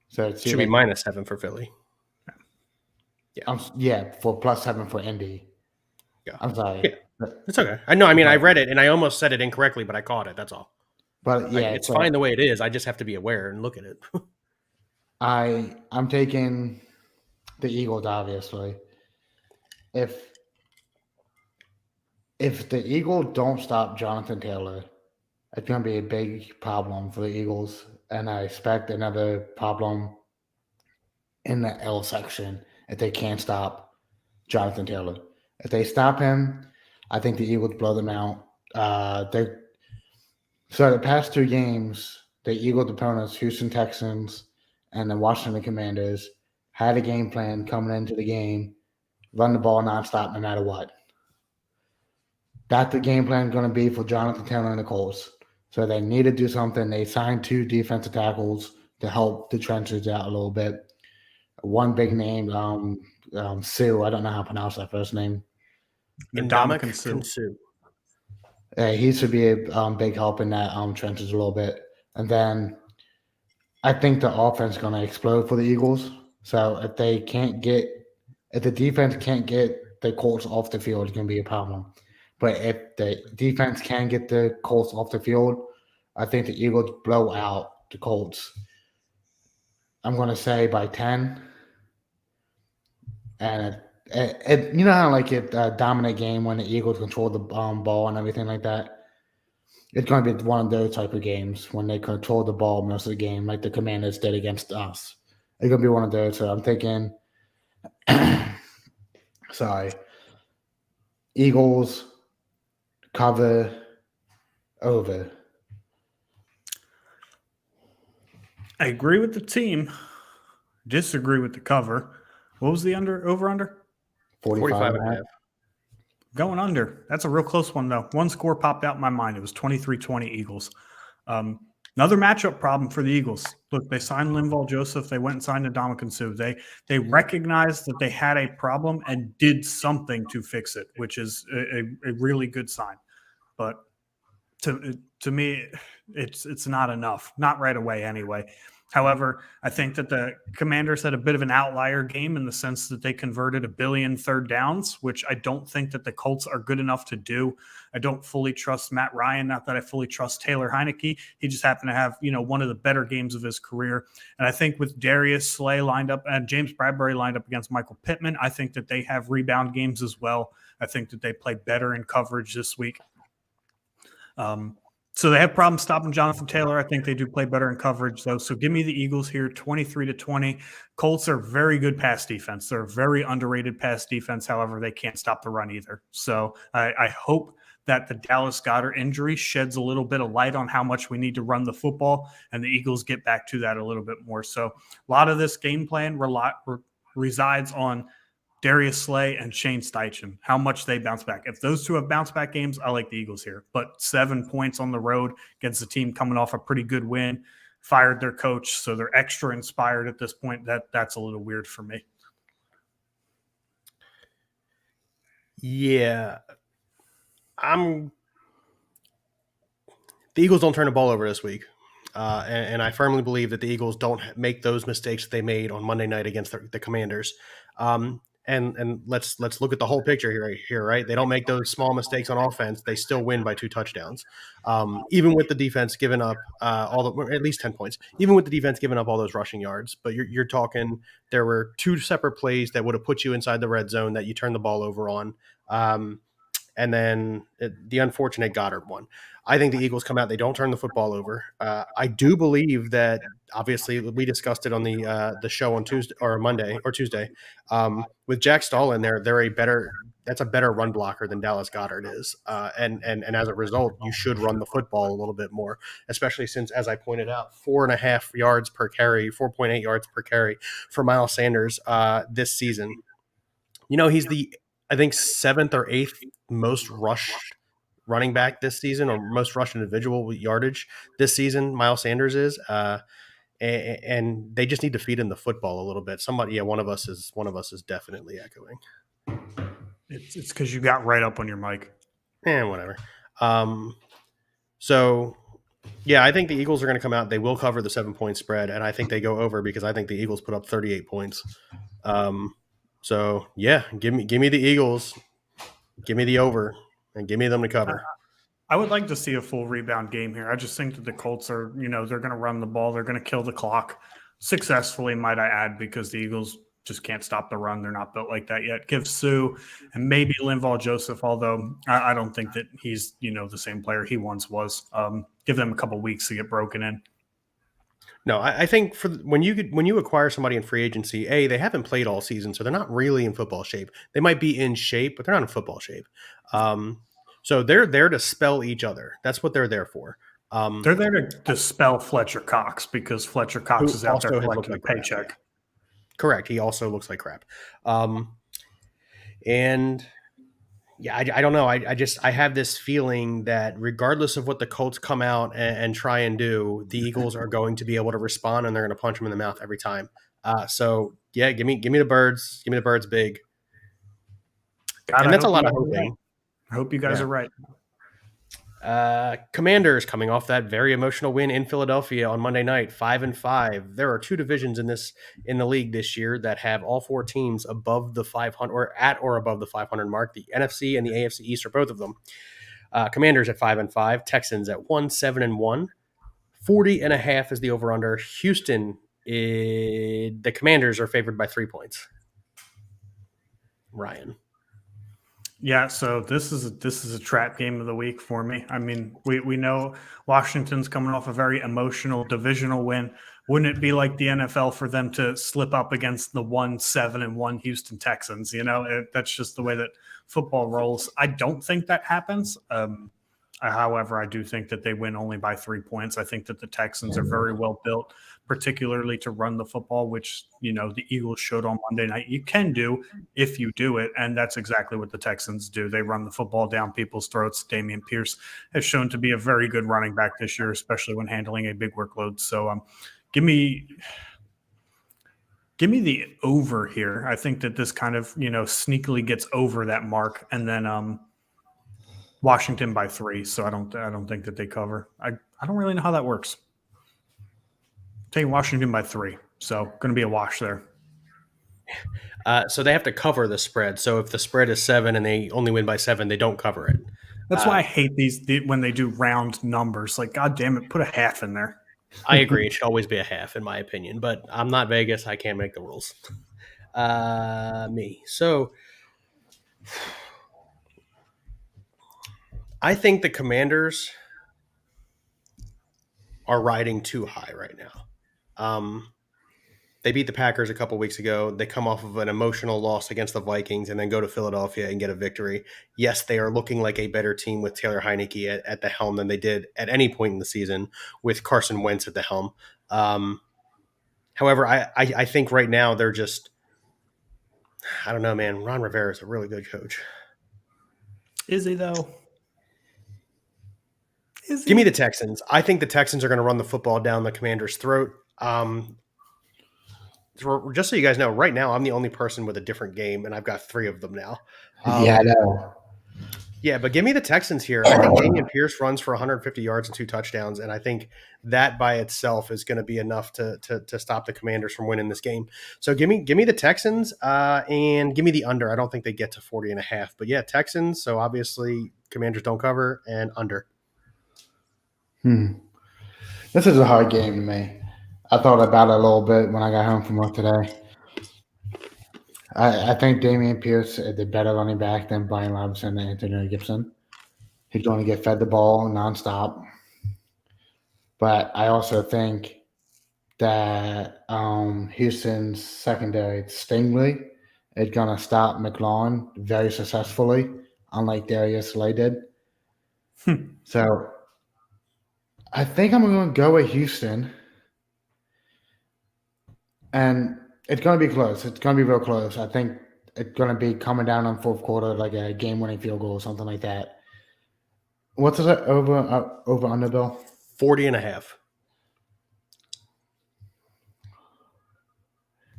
So it should be -7 for Philly. Yeah. For +7 for Indy. Yeah. I'm sorry. Yeah. It's okay. I know. I mean, I read it and I almost said it incorrectly, but I caught it. That's all. But yeah, it's fine the way it is. I just have to be aware and look at it. I'm taking the Eagles, obviously. If the Eagles don't stop Jonathan Taylor, it's going to be a big problem for the Eagles, and I expect another problem in the L section if they can't stop Jonathan Taylor. If they stop him, I think the Eagles blow them out. So the past 2 games, the Eagles' opponents, Houston Texans and the Washington Commanders, had a game plan coming into the game, run the ball nonstop no matter what. That's the game plan going to be for Jonathan Taylor and the Colts. So they need to do something. They signed 2 defensive tackles to help the trenches out a little bit. One big name, Sue. I don't know how to pronounce that first name. Ndamukong Suh. He should be a big help in that trenches a little bit. And then I think the offense is going to explode for the Eagles. So if the defense can't get the Colts off the field, it's going to be a problem. But if the defense can get the Colts off the field, I think the Eagles blow out the Colts. I'm going to say by 10. And you know how a dominant game when the Eagles control the ball and everything like that? It's going to be one of those type of games when they control the ball most of the game, like the Commanders did against us. It's going to be one of those. So I'm thinking, Eagles cover over. I agree with the team. Disagree with the cover. What was the over under? 45.5. Going under. That's a real close one, though. One score popped out in my mind. It was 23-20 Eagles. Another matchup problem for the Eagles. Look, they signed Linval Joseph. They went and signed Ndamukong Suh. They recognized that they had a problem and did something to fix it, which is a really good sign. But to me, it's not enough. Not right away, anyway. However, I think that the Commanders had a bit of an outlier game in the sense that they converted 1 billion third downs, which I don't think that the Colts are good enough to do. I don't fully trust Matt Ryan. Not that I fully trust Taylor Heineke. He just happened to have, one of the better games of his career. And I think with Darius Slay lined up and James Bradbury lined up against Michael Pittman, I think that they have rebound games as well. I think that they play better in coverage this week. So they have problems stopping Jonathan Taylor. I think they do play better in coverage, though. So give me the Eagles here, 23-20. Colts are very good pass defense. They're a very underrated pass defense. However, they can't stop the run either. So I hope that the Dallas Goedert injury sheds a little bit of light on how much we need to run the football, and the Eagles get back to that a little bit more. So a lot of this game plan resides on Darius Slay and Shane Steichen, how much they bounce back. If those two have bounce back games, I like the Eagles here. But 7 points on the road against a team coming off a pretty good win, fired their coach, so they're extra inspired at this point. That's a little weird for me. Yeah. The Eagles don't turn the ball over this week. And I firmly believe that the Eagles don't make those mistakes that they made on Monday night against the Commanders. And let's look at the whole picture here, right? They don't make those small mistakes on offense. They still win by 2 touchdowns. Even with the defense giving up at least 10 points, even with the defense giving up all those rushing yards. But you're talking, there were 2 separate plays that would have put you inside the red zone that you turned the ball over on. And then the unfortunate Goddard one. I think the Eagles come out. They don't turn the football over. I do believe that, obviously, we discussed it on the show on Tuesday or Monday or Tuesday. With Jack Stahl in there, that's a better run blocker than Dallas Goedert is. And as a result, you should run the football a little bit more, especially since, as I pointed out, 4.5 yards per carry, 4.8 yards per carry for Miles Sanders this season. He's the, I think, 7th or 8th most rushed running back this season, or most rushed individual yardage this season. Miles Sanders is, and they just need to feed him the football a little bit. One of us is definitely echoing. It's because you got right up on your mic. Whatever. So yeah, I think the Eagles are going to come out. They will cover the 7-point spread, and I think they go over because I think the Eagles put up 38 points. So yeah, give me the Eagles, give me the over, and give me them to cover. I would like to see a full rebound game here. I just think that the Colts are, they're going to run the ball. They're going to kill the clock successfully, might I add, because the Eagles just can't stop the run. They're not built like that yet. Give Suh and maybe Linval Joseph, although I don't think that he's, the same player he once was. Give them a couple weeks to get broken in. No, I think when you acquire somebody in free agency, they haven't played all season, so they're not really in football shape. They might be in shape, but they're not in football shape. So they're there to spell each other. That's what they're there for. They're there to dispel Fletcher Cox because Fletcher Cox is out there collecting a paycheck. Crap. Correct. He also looks like crap. And yeah, I don't know. I have this feeling that regardless of what the Colts come out and try and do, the Eagles are going to be able to respond, and they're going to punch them in the mouth every time. So yeah, give me the Birds. Give me the Birds big. God, and that's a lot of hoping. I hope you guys are right. Commanders coming off that very emotional win in Philadelphia on Monday night, 5-5. There are 2 divisions in the league this year that have all 4 teams above the 500 or at or above the 500 mark. The NFC and the AFC East are both of them. Commanders at 5-5, Texans at 7-1. 40.5 is the over/under. Houston, the Commanders are favored by 3 points. Ryan. Yeah, so this is a trap game of the week for me. I mean, we know Washington's coming off a very emotional divisional win. Wouldn't it be like the NFL for them to slip up against the 7-1 Houston Texans? That's just the way that football rolls. I don't think that happens. However, I do think that they win only by 3 points. I think that the Texans are very well built. particularly to run the football, which, the Eagles showed on Monday night you can do if you do it. And that's exactly what the Texans do. They run the football down people's throats. Dameon Pierce has shown to be a very good running back this year, especially when handling a big workload. So give me the over here. I think that this kind of, sneakily gets over that mark, and then Washington by 3. So I don't think that they cover. I don't really know how that works. Taking Washington by 3. So going to be a wash there. So they have to cover the spread. So if the spread is 7 and they only win by 7, they don't cover it. That's why I hate when they do round numbers. Like, God damn it, put a half in there. I agree. It should always be a half, in my opinion. But I'm not Vegas. I can't make the rules. Me. So I think the Commanders are riding too high right now. They beat the Packers a couple weeks ago. They come off of an emotional loss against the Vikings and then go to Philadelphia and get a victory. Yes, they are looking like a better team with Taylor Heineke at the helm than they did at any point in the season with Carson Wentz at the helm. However, I think right now they're just – I don't know, man. Ron Rivera is a really good coach. Is he, though? Give me the Texans. I think the Texans are going to run the football down the Commanders' throat. Just so you guys know, right now I'm the only person with a different game, and I've got 3 of them now. Yeah, I know. Yeah, but give me the Texans here. I think Dameon Pierce runs for 150 yards and 2 touchdowns, and I think that by itself is going to be enough to stop the Commanders from winning this game. So give me the Texans and give me the under. I don't think they get to 40.5, but yeah, Texans. So obviously Commanders don't cover, and under. This is a hard game to me. I thought about it a little bit when I got home from work today. I think Dameon Pierce is a better running back than Brian Robinson and Antonio Gibson. He's going to get fed the ball nonstop. But I also think that Houston's secondary, Stingley, is going to stop McLaurin very successfully, unlike Darius Slay did. So I think I'm going to go with Houston. And it's going to be close. It's going to be real close. I think it's going to be coming down on fourth quarter, like a game-winning field goal or something like that. What's it over under, Bill? 40.5.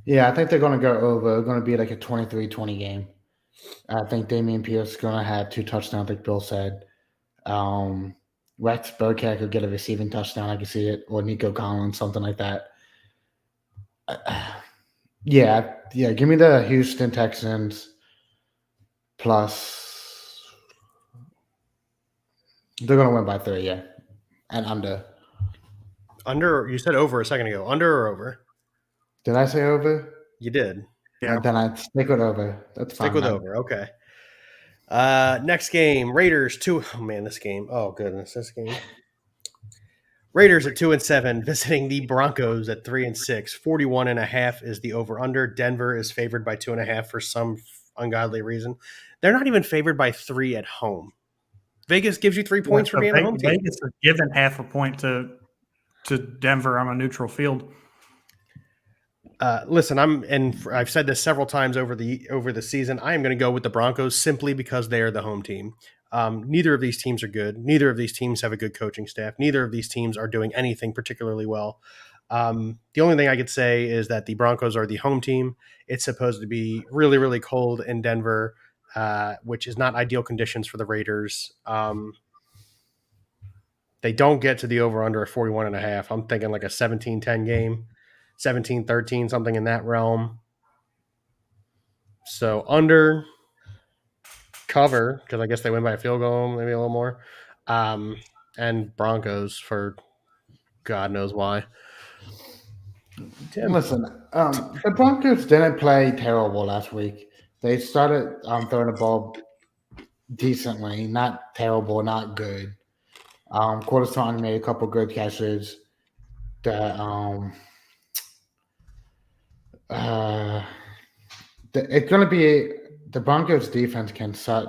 Yeah, I think they're going to go over. It's going to be like a 23-20 game. I think Dameon Pierce is going to have 2 touchdowns, like Bill said. Rex Burkhead could get a receiving touchdown. I can see it. Or Nico Collins, something like that. Yeah. Give me the Houston Texans plus. They're going to win by 3, yeah. And under. Under, you said over a second ago. Under or over? Did I say over? You did. Yeah. Then I'd stick with over. That's fine. Stick with over. Okay. Next game, Raiders 2. Oh man, this game. Oh goodness, this game. Raiders at 2-7, visiting the Broncos at 3-6. 41.5 is the over/under. Denver is favored by 2.5 for some ungodly reason. They're not even favored by 3 at home. Vegas gives you 3 points for being a home team. Vegas is given half a point to Denver on a neutral field. Listen, I've said this several times over the season. I am going to go with the Broncos simply because they are the home team. Neither of these teams are good. Neither of these teams have a good coaching staff. Neither of these teams are doing anything particularly well. The only thing I could say is that the Broncos are the home team. It's supposed to be really, really cold in Denver, which is not ideal conditions for the Raiders. They don't get to the over-under at 41.5. I'm thinking like a 17-10 game. 17-13, something in that realm. So under, cover, because I guess they win by a field goal, maybe a little more. And Broncos for God knows why. Tim. Listen, the Broncos didn't play terrible last week. They started throwing the ball decently, not terrible, not good. Quarterton made a couple good catches. It's going to be the Broncos defense can set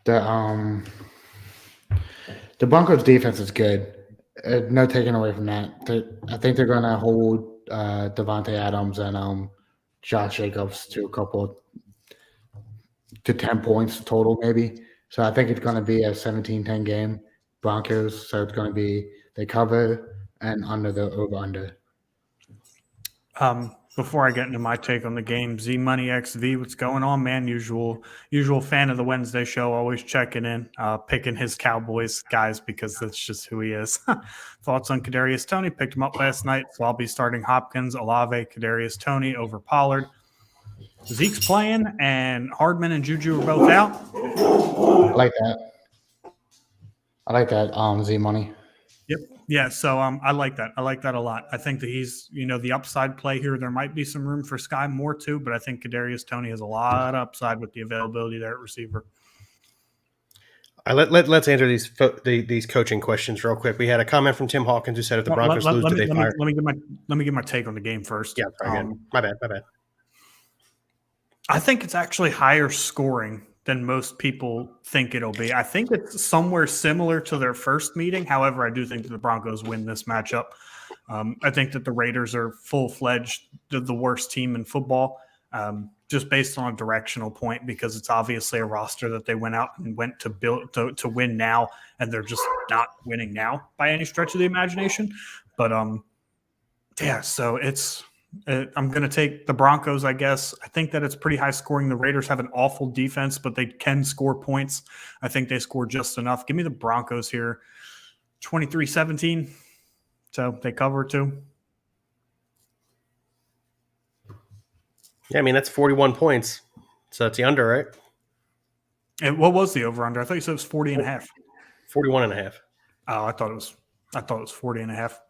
the The Broncos defense is good. No taking away from that. I think they're going to hold Devontae Adams and Josh Jacobs to 10 points total, maybe. So I think it's going to be a 17-10 game, Broncos. So it's going to be they cover and under the over-under. Before I get into my take on the game, Z Money XV, what's going on, man? Usual fan of the Wednesday show, always checking in, picking his Cowboys guys because that's just who he is. Thoughts on Kadarius Toney? Picked him up last night, so I'll be starting Hopkins, Olave, Kadarius Toney over Pollard. Zeke's playing, and Hardman and Juju are both out. I like that. Z Money. Yep. Yeah. So I like that. I like that a lot. I think that he's, the upside play here. There might be some room for Sky Moore too, but I think Kadarius Toney has a lot of upside with the availability there at receiver. Let's answer these coaching questions real quick. We had a comment from Tim Hawkins who said if the Broncos lose, do they fire? Let me get my take on the game first. Yeah, my bad. I think it's actually higher scoring than most people think it'll be. I think it's somewhere similar to their first meeting. However, I do think that the Broncos win this matchup. I think that the Raiders are full-fledged the worst team in football, just based on a directional point, because it's obviously a roster that they went out and went to build to win now, and they're just not winning now by any stretch of the imagination. But so I'm going to take the Broncos, I guess. I think that it's pretty high scoring. The Raiders have an awful defense, but they can score points. I think they score just enough. Give me the Broncos here, 23-17. So they cover too. Yeah, I mean, that's 41 points. So that's the under, right? And what was the over-under? I thought you said it was 40 and a half. 41 and a half. Oh, I thought it was 40 and a half.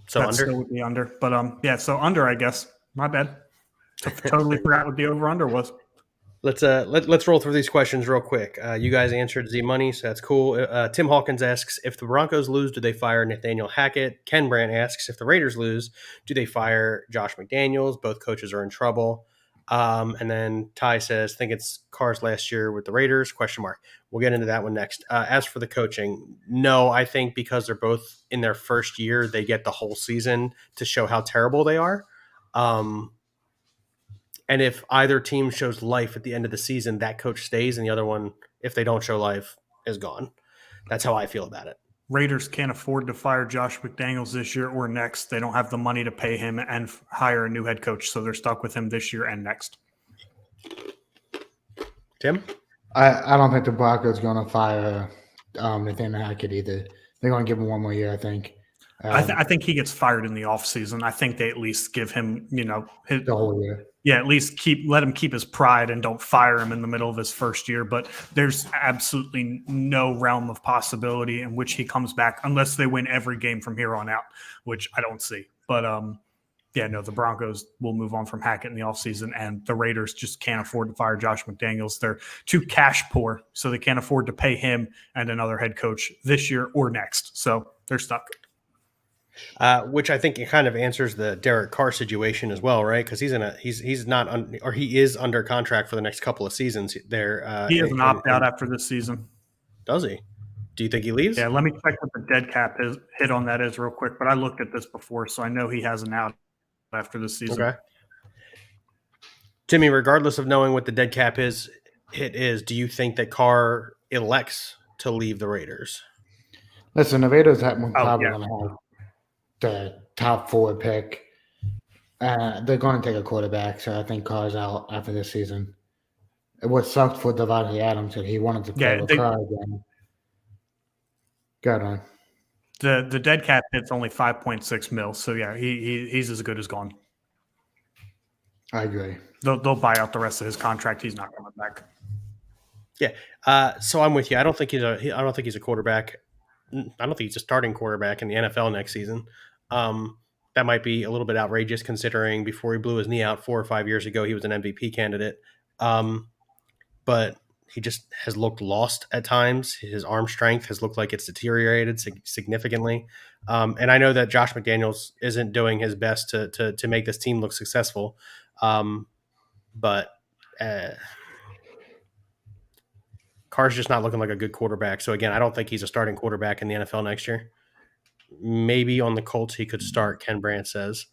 So That still would be under. But so under, I guess. My bad. Totally forgot what the over-under was. Let's roll through these questions real quick. You guys answered Z Money, so that's cool. Tim Hawkins asks, if the Broncos lose, do they fire Nathaniel Hackett? Ken Brandt asks, if the Raiders lose, do they fire Josh McDaniels? Both coaches are in trouble. And then Ty says, think it's Carr's last year with the Raiders? ? We'll get into that one next. As for the coaching, no, I think because they're both in their first year, they get the whole season to show how terrible they are. And if either team shows life at the end of the season, that coach stays, and the other one, if they don't show life, is gone. That's how I feel about it. Raiders can't afford to fire Josh McDaniels this year or next. They don't have the money to pay him and hire a new head coach, so they're stuck with him this year and next. Tim? I don't think the Broncos are going to fire Nathaniel Hackett either. They're going to give him one more year, I think. I think he gets fired in the offseason. I think they at least give him, the whole year. Yeah, at least let him keep his pride and don't fire him in the middle of his first year. But there's absolutely no realm of possibility in which he comes back unless they win every game from here on out, which I don't see. But the Broncos will move on from Hackett in the offseason, and the Raiders just can't afford to fire Josh McDaniels. They're too cash poor, so they can't afford to pay him and another head coach this year or next. So they're stuck. Which I think it kind of answers the Derek Carr situation as well, right? Because he is under contract for the next couple of seasons. There, he has an opt out after this season. Does he? Do you think he leaves? Yeah, let me check what the dead cap hit on that is real quick. But I looked at this before, so I know he has an out after this season. Okay. Timmy, regardless of knowing what the dead cap is, do you think that Carr elects to leave the Raiders? Listen, the Raiders probably going to have the top 4 pick. They're going to take a quarterback, so I think Carr's out after this season. What sucked for Devontae Adams that he wanted to play with Carr again. Go on. The dead cap hit's only 5.6 mil, so yeah, he's as good as gone. I agree. They'll buy out the rest of his contract. He's not coming back. Yeah. So I'm with you. I don't think he's a quarterback. I don't think he's a starting quarterback in the NFL next season. That might be a little bit outrageous considering before he blew his knee out 4 or 5 years ago, he was an MVP candidate. But he just has looked lost at times. His arm strength has looked like it's deteriorated significantly. And I know that Josh McDaniels isn't doing his best to make this team look successful. But Carr's just not looking like a good quarterback. So again, I don't think he's a starting quarterback in the NFL next year. Maybe on the Colts he could start, Ken Brandt says.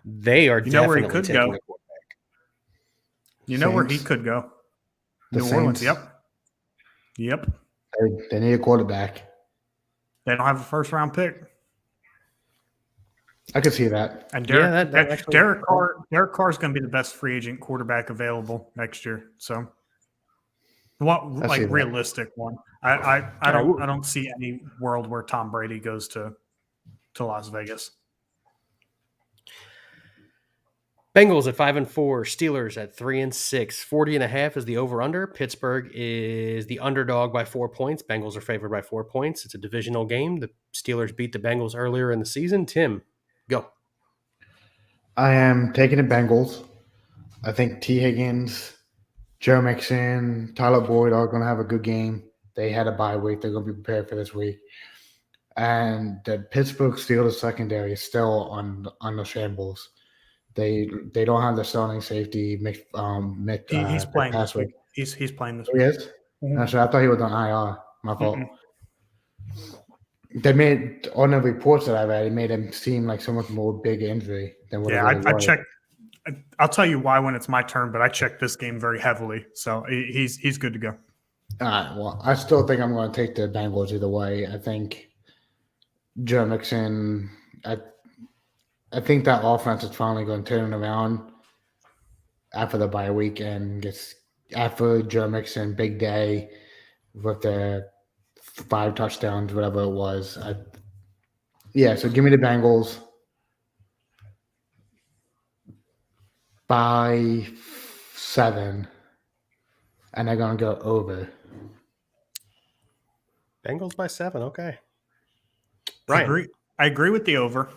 They are You know where he definitely could taking go? a quarterback. You know where he Saints. could go? The New Orleans. Saints. Yep. They need a quarterback. They don't have a first round pick. I could see that. And Yeah, Derek, that actually- Derek Carr is going to be the best free agent quarterback available next year. So, what I see that. realistic one? I don't see any world where Tom Brady goes to Las Vegas. Bengals at 5-4, Steelers at 3-6. 40.5 is the over-under. Pittsburgh is the underdog by 4 points. Bengals are favored by 4 points. It's a divisional game. The Steelers beat the Bengals earlier in the season. Tim, go. I am taking the Bengals. I think T. Higgins, Joe Mixon, Tyler Boyd are going to have a good game. They had a bye week. They're going to be prepared for this week. And the Pittsburgh Steelers secondary is still on the shambles. They don't have the starting safety. He's playing this past week. He's playing this He week. is? Mhm. Actually, I thought he was on IR. My fault. Mm-mm. They made, on the reports that I read, it made him seem like so much more big injury than what Yeah, it really I was. checked. I'll tell you why when it's my turn, but I checked this game very heavily, so he's good to go. All right. Well, I still think I'm going to take the Bengals either way. I think Joe Mixon. I think that offense is finally going to turn around after the bye week and gets after Joe Mixon big day with the 5 touchdowns, whatever it was. So give me the Bengals by 7, and they're going to go over. Bengals by 7. Okay. I Ryan. agree with the over.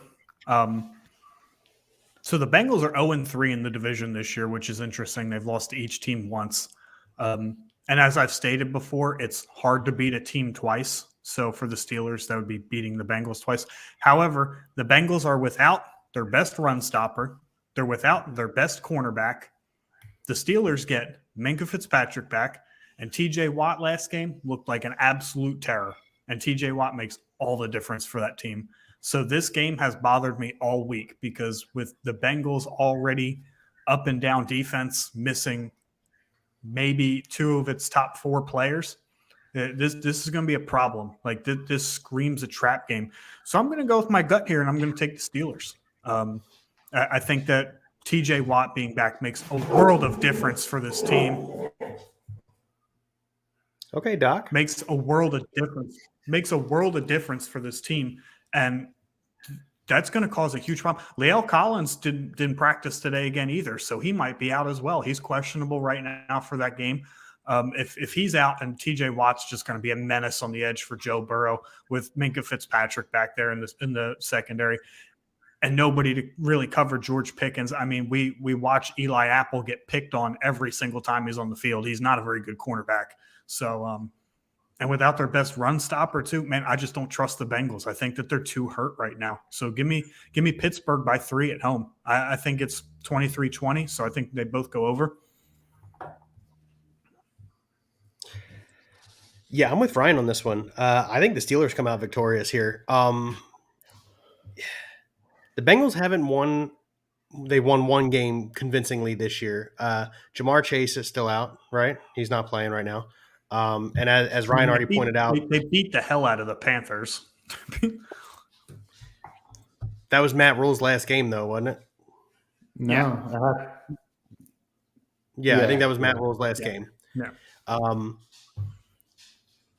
So the Bengals are 0-3 in the division this year, which is interesting. They've lost to each team once. And as I've stated before, it's hard to beat a team twice. So for the Steelers, that would be beating the Bengals twice. However, the Bengals are without their best run stopper. They're without their best cornerback. The Steelers get Minkah Fitzpatrick back, and TJ Watt last game looked like an absolute terror. And TJ Watt makes all the difference for that team. So this game has bothered me all week because with the Bengals already up and down defense missing maybe 2 of its top 4 players, this is going to be a problem. Like this screams a trap game. So I'm going to go with my gut here, and I'm going to take the Steelers. I think that TJ Watt being back makes a world of difference for this team. Okay, Doc. Makes a world of difference. Makes a world of difference for this team, and that's going to cause a huge problem. La'el Collins didn't practice today again either, so he might be out as well. He's questionable right now for that game. If he's out, and TJ Watt's just going to be a menace on the edge for Joe Burrow with Minkah Fitzpatrick back there in the secondary, and nobody to really cover George Pickens. I mean, we watch Eli Apple get picked on every single time he's on the field. He's not a very good cornerback. So, and without their best run stopper too, man, I just don't trust the Bengals. I think that they're too hurt right now. So give me Pittsburgh by 3 at home. I think it's 23-20. So I think they both go over. Yeah, I'm with Ryan on this one. I think the Steelers come out victorious here. The Bengals haven't won. They won one game convincingly this year. Jamar Chase is still out, right? He's not playing right now. And as Ryan already pointed out, they beat the hell out of the Panthers. that was Matt Rule's last game, though, wasn't it? No. Yeah, I think that was Matt Rule's last game.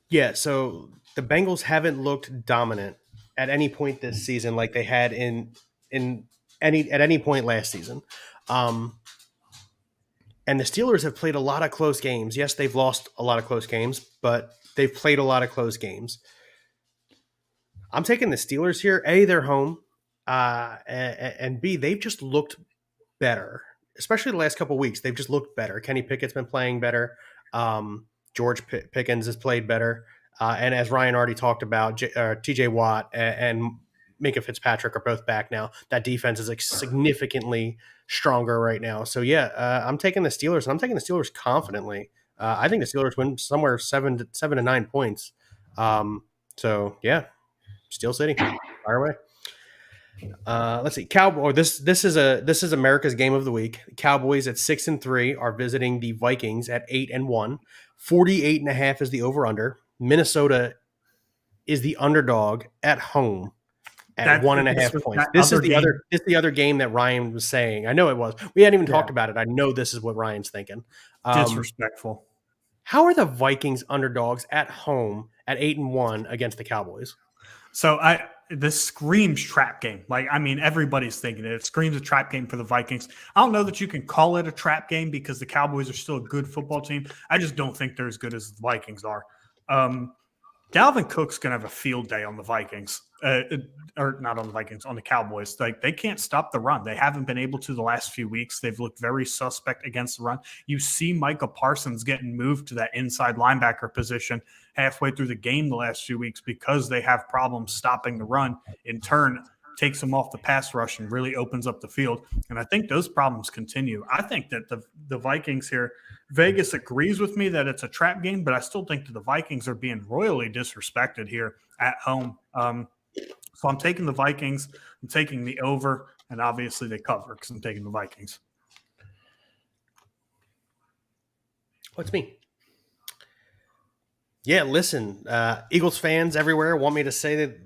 Yeah. So the Bengals haven't looked dominant at any point this season like they had at any point last season. And the Steelers have played a lot of close games. Yes, they've lost a lot of close games, but they've played a lot of close games. I'm taking the Steelers here. A, they're home. And B, they've just looked better, especially the last couple of weeks. They've just looked better. Kenny Pickett's been playing better. George Pickens has played better. And as Ryan already talked about, TJ Watt and Minkah Fitzpatrick are both back now. That defense is significantly stronger right now. So, I'm taking the Steelers, and I'm taking the Steelers confidently. I think the Steelers win somewhere 7 to 9 points. So yeah, Steel City, fire away. Let's see, Cowboy. This is America's game of the week. Cowboys at 6-3 are visiting the Vikings at 8-1. 48.5 is the over under. Minnesota is the underdog at home at 1.5 points. This is the other game that Ryan was saying. I know it was. We hadn't even talked about it. I know this is what Ryan's thinking. Disrespectful. How are the Vikings underdogs at home at 8-1 against the Cowboys? So this screams trap game. Like, I mean, everybody's thinking it. It screams a trap game for the Vikings. I don't know that you can call it a trap game because the Cowboys are still a good football team. I just don't think they're as good as the Vikings are. Dalvin Cook's going to have a field day on the Vikings, or not on the Vikings, on the Cowboys. Like, they can't stop the run. They haven't been able to the last few weeks. They've looked very suspect against the run. You see Micah Parsons getting moved to that inside linebacker position halfway through the game the last few weeks because they have problems stopping the run. In turn, takes them off the pass rush and really opens up the field. And I think those problems continue. I think that the Vikings here, Vegas agrees with me that it's a trap game, but I still think that the Vikings are being royally disrespected here at home. So I'm taking the Vikings. I'm taking the over, and obviously they cover because I'm taking the Vikings. What's me? Yeah, listen, Eagles fans everywhere want me to say that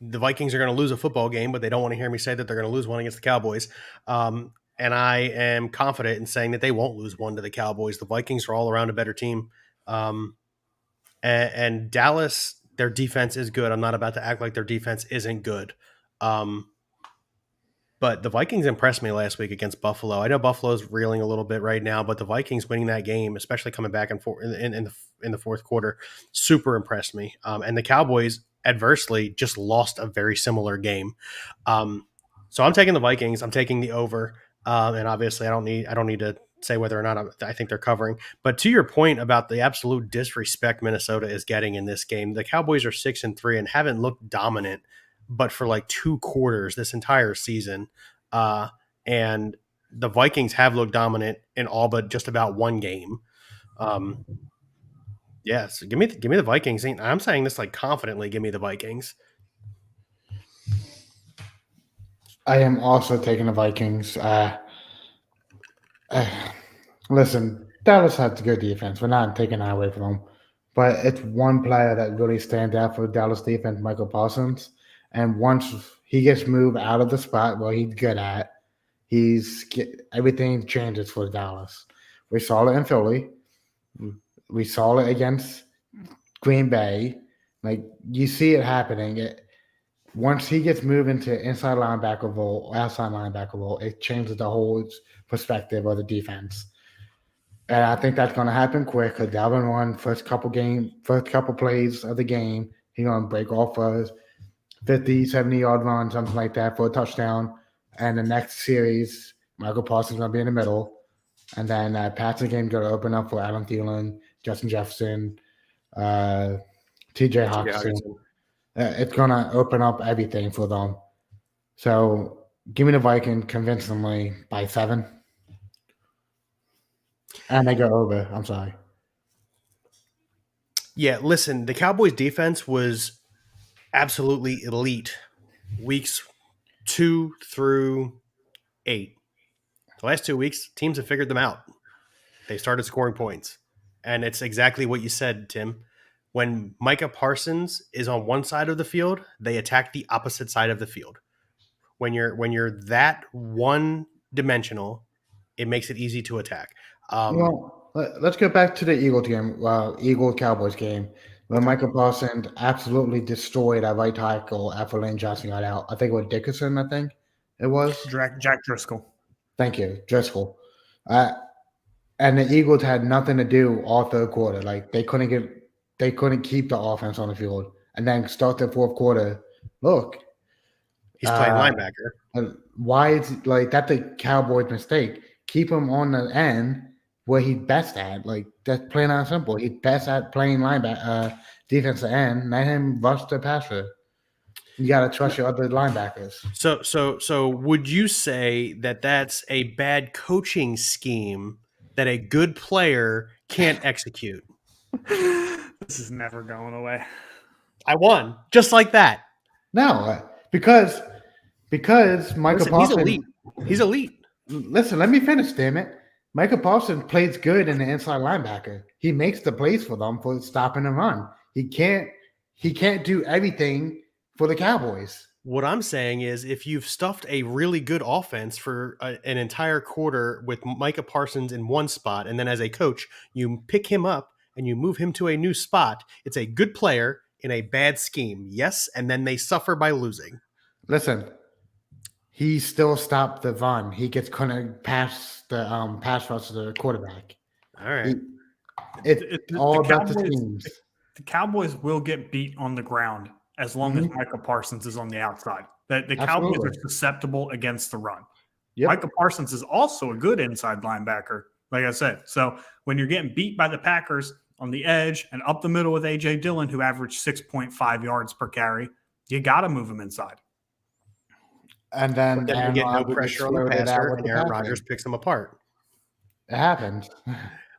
the Vikings are going to lose a football game, but they don't want to hear me say that they're going to lose one against the Cowboys. And I am confident in saying that they won't lose one to the Cowboys. The Vikings are all around a better team. And Dallas, their defense is good. I'm not about to act like their defense isn't good. But the Vikings impressed me last week against Buffalo. I know Buffalo's reeling a little bit right now, but the Vikings winning that game, especially coming back and forth in the fourth quarter, super impressed me. And the Cowboys adversely just lost a very similar game. So I'm taking the Vikings. I'm taking the over. And obviously I don't need to say whether or not I think they're covering. But to your point about the absolute disrespect Minnesota is getting in this game, the Cowboys are 6-3 and haven't looked dominant, but for like 2 quarters this entire season. And the Vikings have looked dominant in all but just about one game. Yeah, so give me the Vikings. I'm saying this like confidently. Give me the Vikings. I am also taking the Vikings. Listen, Dallas has a good defense. We're not taking that away from them. But it's one player that really stands out for the Dallas defense, Michael Parsons. And once he gets moved out of the spot where he's good at, everything changes for Dallas. We saw it in Philly. We saw it against Green Bay. Like, you see it happening. Once he gets moved into inside linebacker role, outside linebacker role, it changes the whole perspective of the defense. And I think that's going to happen quick because Dalvin won first couple plays of the game. He's going to break off a 50, 70-yard run, something like that for a touchdown. And the next series, Michael Parsons is going to be in the middle. And then passing game going to open up for Adam Thielen, Justin Jefferson, TJ Hawkinson. It's going to open up everything for them. So give me the Vikings convincingly by 7. And they go over. I'm sorry. Yeah, listen, the Cowboys defense was absolutely elite weeks 2 through 8. The last 2 weeks, teams have figured them out. They started scoring points. And it's exactly what you said, Tim. When Micah Parsons is on one side of the field, they attack the opposite side of the field. When you're that one-dimensional, it makes it easy to attack. Well, let's go back to the Eagles game, Eagles-Cowboys game, where Michael Parsons absolutely destroyed our right tackle after Lane Johnson got out. I think it was Dickerson, it was. Jack Driscoll. Thank you, Driscoll. And the Eagles had nothing to do all third quarter. Like, they couldn't keep the offense on the field. And then start the fourth quarter. Look. He's playing linebacker. Why is like that's a Cowboys mistake? Keep him on the end where he's best at. Like, that's plain and simple. He's best at playing linebacker, defensive end. Let him rush the passer. You got to trust your other linebackers. So would you say that that's a bad coaching scheme that a good player can't execute. This is never going away. I won just like that. No, because Michael Listen, he's Parsons. elite. He's elite. Listen, let me finish, damn it. Michael Parsons plays good in the inside linebacker. He makes the plays for them for stopping the run. He can't do everything for the Cowboys. What I'm saying is, if you've stuffed a really good offense for an entire quarter with Micah Parsons in one spot, and then as a coach, you pick him up and you move him to a new spot, it's a good player in a bad scheme. Yes, and then they suffer by losing. Listen, he still stopped the run. He gets kind of past the pass rush to the quarterback. All right. It's all about the schemes. The Cowboys will get beat on the ground as long as Michael Parsons is on the outside. The Cowboys are susceptible against the run. Yep. Michael Parsons is also a good inside linebacker, like I said. So when you're getting beat by the Packers on the edge and up the middle with A.J. Dillon, who averaged 6.5 yards per carry, you got to move him inside. And then you get no pressure on the passer, and Aaron Rodgers picks them apart. It happens.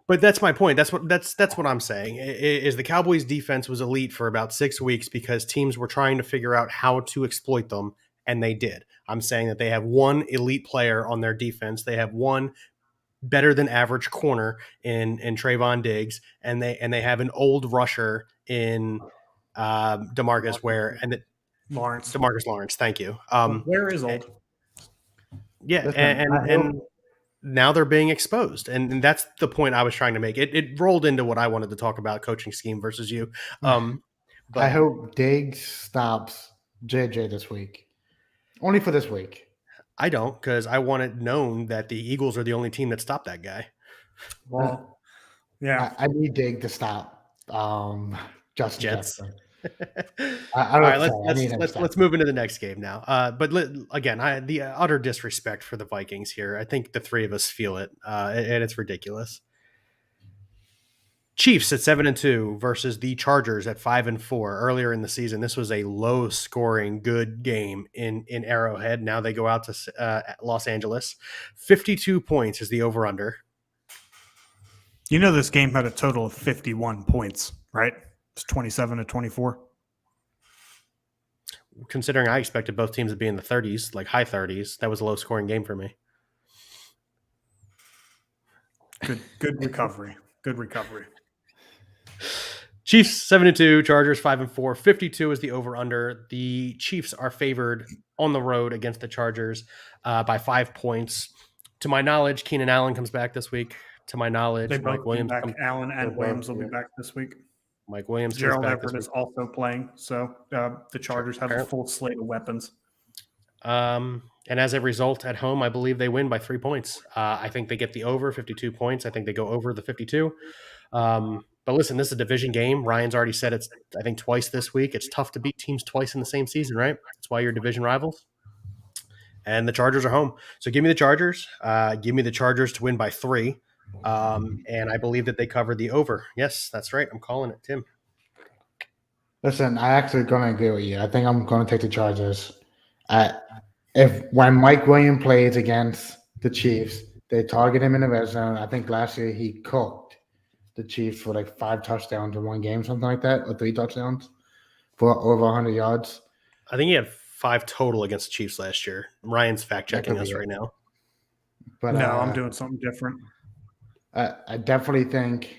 But that's my point. That's what I'm saying. Is the Cowboys' defense was elite for about 6 weeks because teams were trying to figure out how to exploit them, and they did. I'm saying that they have one elite player on their defense. They have one better than average corner in Trayvon Diggs, and they have an old rusher in DeMarcus Ware and Lawrence. DeMarcus Lawrence. Thank you. Where is old? Yeah, and now they're being exposed, and that's the point I was trying to make. It rolled into what I wanted to talk about: coaching scheme versus you. But I hope Diggs stops JJ this week, only for this week. I don't, because I want it known that the Eagles are the only team that stopped that guy. Well, yeah, I need Diggs to stop. Justin Jets. Jefferson. All right, let's move into the next game now. But again, the utter disrespect for the Vikings here. I think the three of us feel it, and it's ridiculous. Chiefs at 7-2 versus the Chargers at 5-4. Earlier in the season, this was a low-scoring, good game in Arrowhead. Now they go out to Los Angeles. 52 points is the over/under. You know this game had a total of 51 points, right? It's 27-24. Considering I expected both teams to be in the 30s, like high 30s, that was a low-scoring game for me. Good recovery. Good recovery. Chiefs 7-2, Chargers 5-4. 52 is the over/under. The Chiefs are favored on the road against the Chargers by 5 points. To my knowledge, Keenan Allen comes back this week. To my knowledge, Mike Williams Allen and Williams will be back this week. Mike Williams. Gerald Everett is also playing, so the Chargers have a full slate of weapons. And as a result, at home, I believe they win by 3 points. I think they get the over 52 points. I think they go over the 52. But listen, this is a division game. Ryan's already said it's, I think, twice this week. It's tough to beat teams twice in the same season, right? That's why you're division rivals. And the Chargers are home. So give me the Chargers. Give me the Chargers to win by 3. And I believe that they covered the over. Yes, that's right. I'm calling it, Tim. Listen, I actually going to agree with you. I think I'm going to take the Chargers. When Mike Williams plays against the Chiefs, they target him in the red zone. I think last year he cooked the Chiefs for like 5 touchdowns in one game, something like that, or 3 touchdowns for over 100 yards. I think he had 5 total against the Chiefs last year. Ryan's fact-checking us right now. But no, I'm doing something different. I definitely think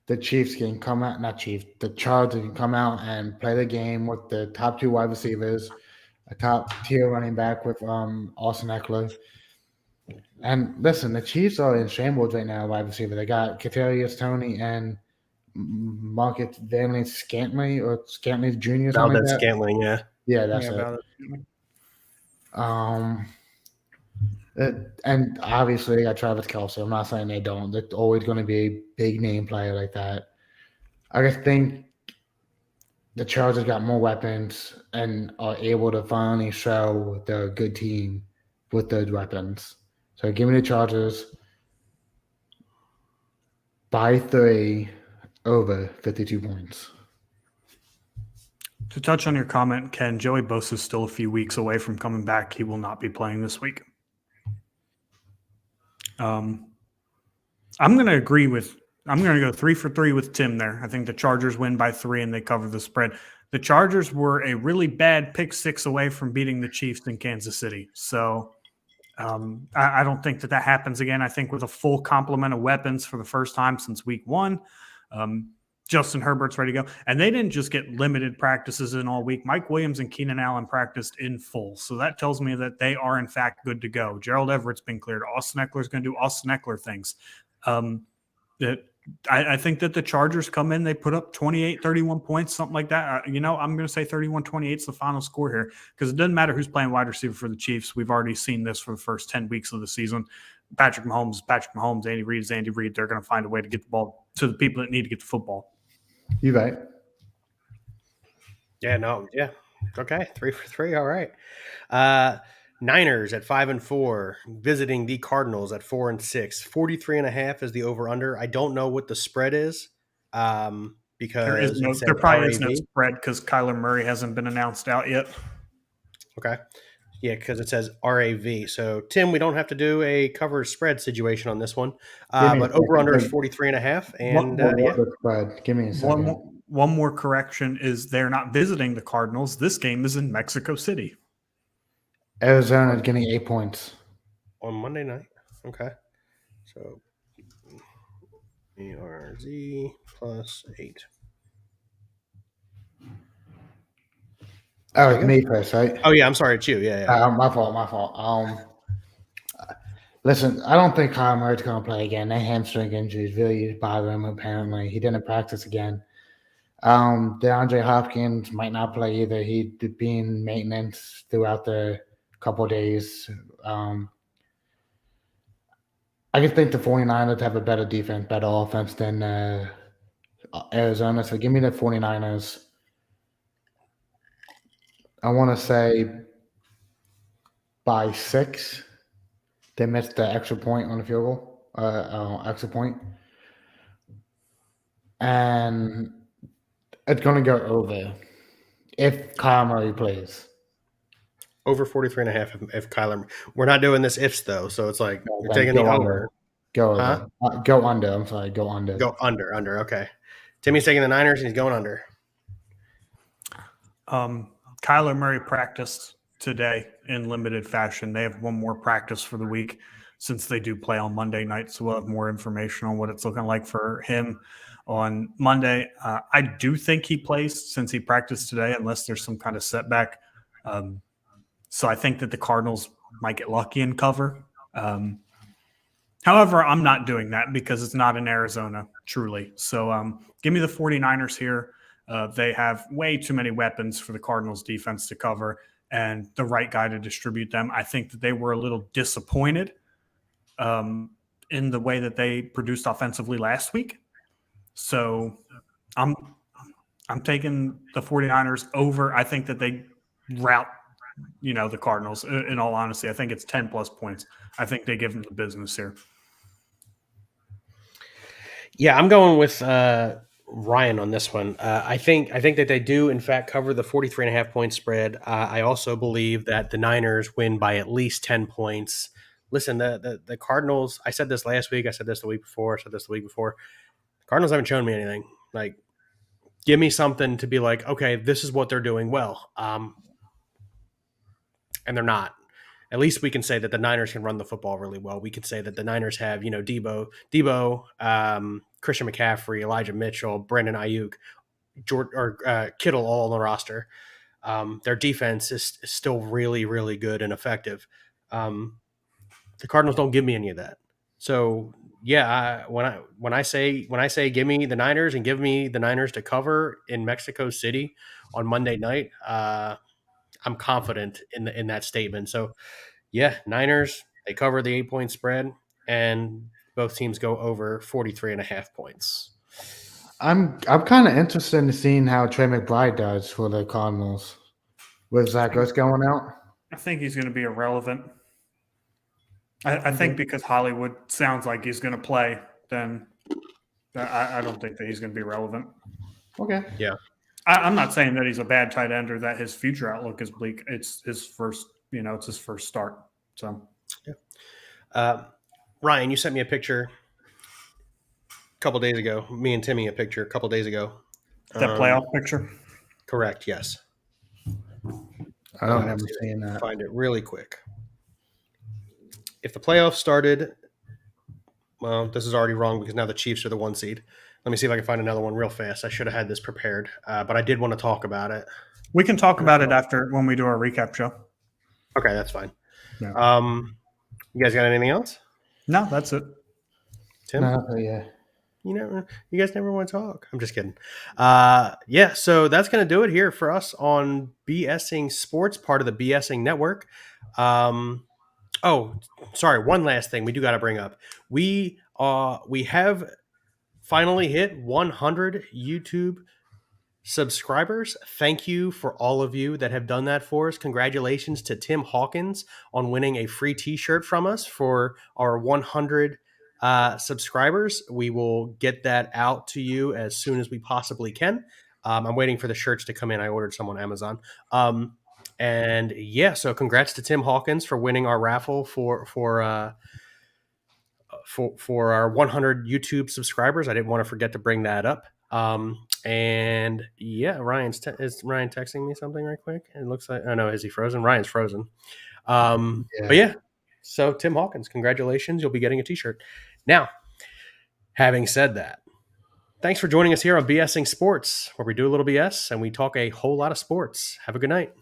the Chiefs can come out, the Chargers can come out and play the game with the top 2 wide receivers, a top tier running back with Austin Eckler. And listen, the Chiefs are in shambles right now, wide receiver. They got Kadarius Toney and Marcus Valdez Scantling or Scantling Jr. Something like that. Scantling, yeah. Yeah, that's it. And obviously they got Travis Kelce. I'm not saying they don't. They're always going to be a big name player like that. I just think the Chargers got more weapons and are able to finally show they're a good team with those weapons. So give me the Chargers by 3 over 52 points. To touch on your comment, Ken, Joey Bosa is still a few weeks away from coming back. He will not be playing this week. I'm going to agree with I'm going to go 3 for 3 with Tim there. I think the Chargers win by 3 and they cover the spread. The Chargers were a really bad pick 6 away from beating the Chiefs in Kansas City. So I don't think that happens again. I think with a full complement of weapons for the first time since week 1, Justin Herbert's ready to go. And they didn't just get limited practices in all week. Mike Williams and Keenan Allen practiced in full. So that tells me that they are, in fact, good to go. Gerald Everett's been cleared. Austin Eckler's going to do Austin Eckler things. I think that the Chargers come in, they put up 28, 31 points, something like that. I'm going to say 31-28 is the final score here because it doesn't matter who's playing wide receiver for the Chiefs. We've already seen this for the first 10 weeks of the season. Patrick Mahomes, Andy Reid is Andy Reid. They're going to find a way to get the ball to the people that need to get the football. You right. Yeah, no, yeah. Okay, 3 for 3. All right. Niners at 5-4, visiting the Cardinals at 4-6. 43.5 is the over/under. I don't know what the spread is, because there probably is no spread because Kyler Murray hasn't been announced out yet. Okay, yeah, because it says RAV. So Tim, we don't have to do a cover spread situation on this one, but over/under is 43.5. And spread. Give me a second. One more correction is they're not visiting the Cardinals. This game is in Mexico City. Arizona is getting 8 points on Monday night. Okay, so ERZ plus 8. Oh, it's me first, right? Oh yeah, I'm sorry, it's you. Yeah. My fault. Listen, I don't think Kyle Murray's going to play again. That hamstring injury is really bothering him. Apparently, he didn't practice again. DeAndre Hopkins might not play either. He'd be in maintenance throughout the couple of days. I just think the 49ers have a better defense, better offense than Arizona. So give me the 49ers. I want to say by 6. They missed the extra point on the field goal, extra point. And it's going to go over if Kyle Murray plays. Over 43.5 if Kyler. We're not doing this ifs though, so it's like you're taking the over. Go under. I'm sorry, go under. Go under. Okay. Timmy's taking the Niners and he's going under. Kyler Murray practiced today in limited fashion. They have one more practice for the week since they do play on Monday night, so we'll have more information on what it's looking like for him on Monday. I do think he plays since he practiced today, unless there's some kind of setback. So I think that the Cardinals might get lucky and cover. However, I'm not doing that because it's not in Arizona, truly. So give me the 49ers here. They have way too many weapons for the Cardinals defense to cover and the right guy to distribute them. I think that they were a little disappointed in the way that they produced offensively last week. So I'm taking the 49ers over. I think that they rout the Cardinals. In all honesty, I think it's 10 plus points. I think they give them the business here. Yeah, I'm going with Ryan on this one. I think that they do in fact cover the 43.5 point spread. I also believe that the Niners win by at least 10 points. Listen, the Cardinals, I said this last week, I said this the week before, I said this the week before. The Cardinals haven't shown me anything. Like, give me something to be like, okay, this is what they're doing well. And they're not. At least we can say that the Niners can run the football really well. We can say that the Niners have, Debo, Christian McCaffrey, Elijah Mitchell, Brandon Ayuk, Kittle all on the roster. Their defense is still really, really good and effective. The Cardinals don't give me any of that. So yeah, when I say give me the Niners and give me the Niners to cover in Mexico City on Monday night, I'm confident in that statement. So yeah, Niners, they cover the 8 point spread and both teams go over 43.5 points. I'm kind of interested in seeing how Trey McBride does for the Cardinals. With Zach Ertz going out? I think he's going to be irrelevant. I think because Hollywood sounds like he's going to play, then I don't think that he's going to be relevant. Okay. Yeah. I'm not saying that he's a bad tight end or that his future outlook is bleak. It's his first, it's his first start. So, yeah. Ryan, you sent me a picture. couple days ago. Me and Timmy a picture a couple days ago. That playoff picture. Correct. Yes. I don't Let's remember see if I seeing can that. Find it really quick. If the playoffs started, well, this is already wrong because now the Chiefs are the 1 seed. Let me see if I can find another one real fast. I should have had this prepared, but I did want to talk about it. We can talk about it after when we do our recap show. Okay, that's fine. Yeah. You guys got anything else? No, that's it. Tim? No, yeah. You guys never want to talk. I'm just kidding. Yeah, so that's going to do it here for us on BSing Sports, part of the BSing Network. Oh, sorry. One last thing we do got to bring up. We have finally hit 100 YouTube subscribers. Thank you for all of you that have done that for us. Congratulations to Tim Hawkins on winning a free t-shirt from us for our 100 subscribers. We will get that out to you as soon as we possibly can. I'm waiting for the shirts to come in. I ordered some on Amazon. And yeah, so congrats to Tim Hawkins for winning our raffle for our 100 YouTube subscribers. I didn't want to forget to bring that up. And yeah, is Ryan texting me something right quick? It looks like, oh no, is he frozen? Ryan's frozen. But yeah, so Tim Hawkins, congratulations. You'll be getting a t-shirt. Now, having said that, thanks for joining us here on BSing Sports, where we do a little BS and we talk a whole lot of sports. Have a good night.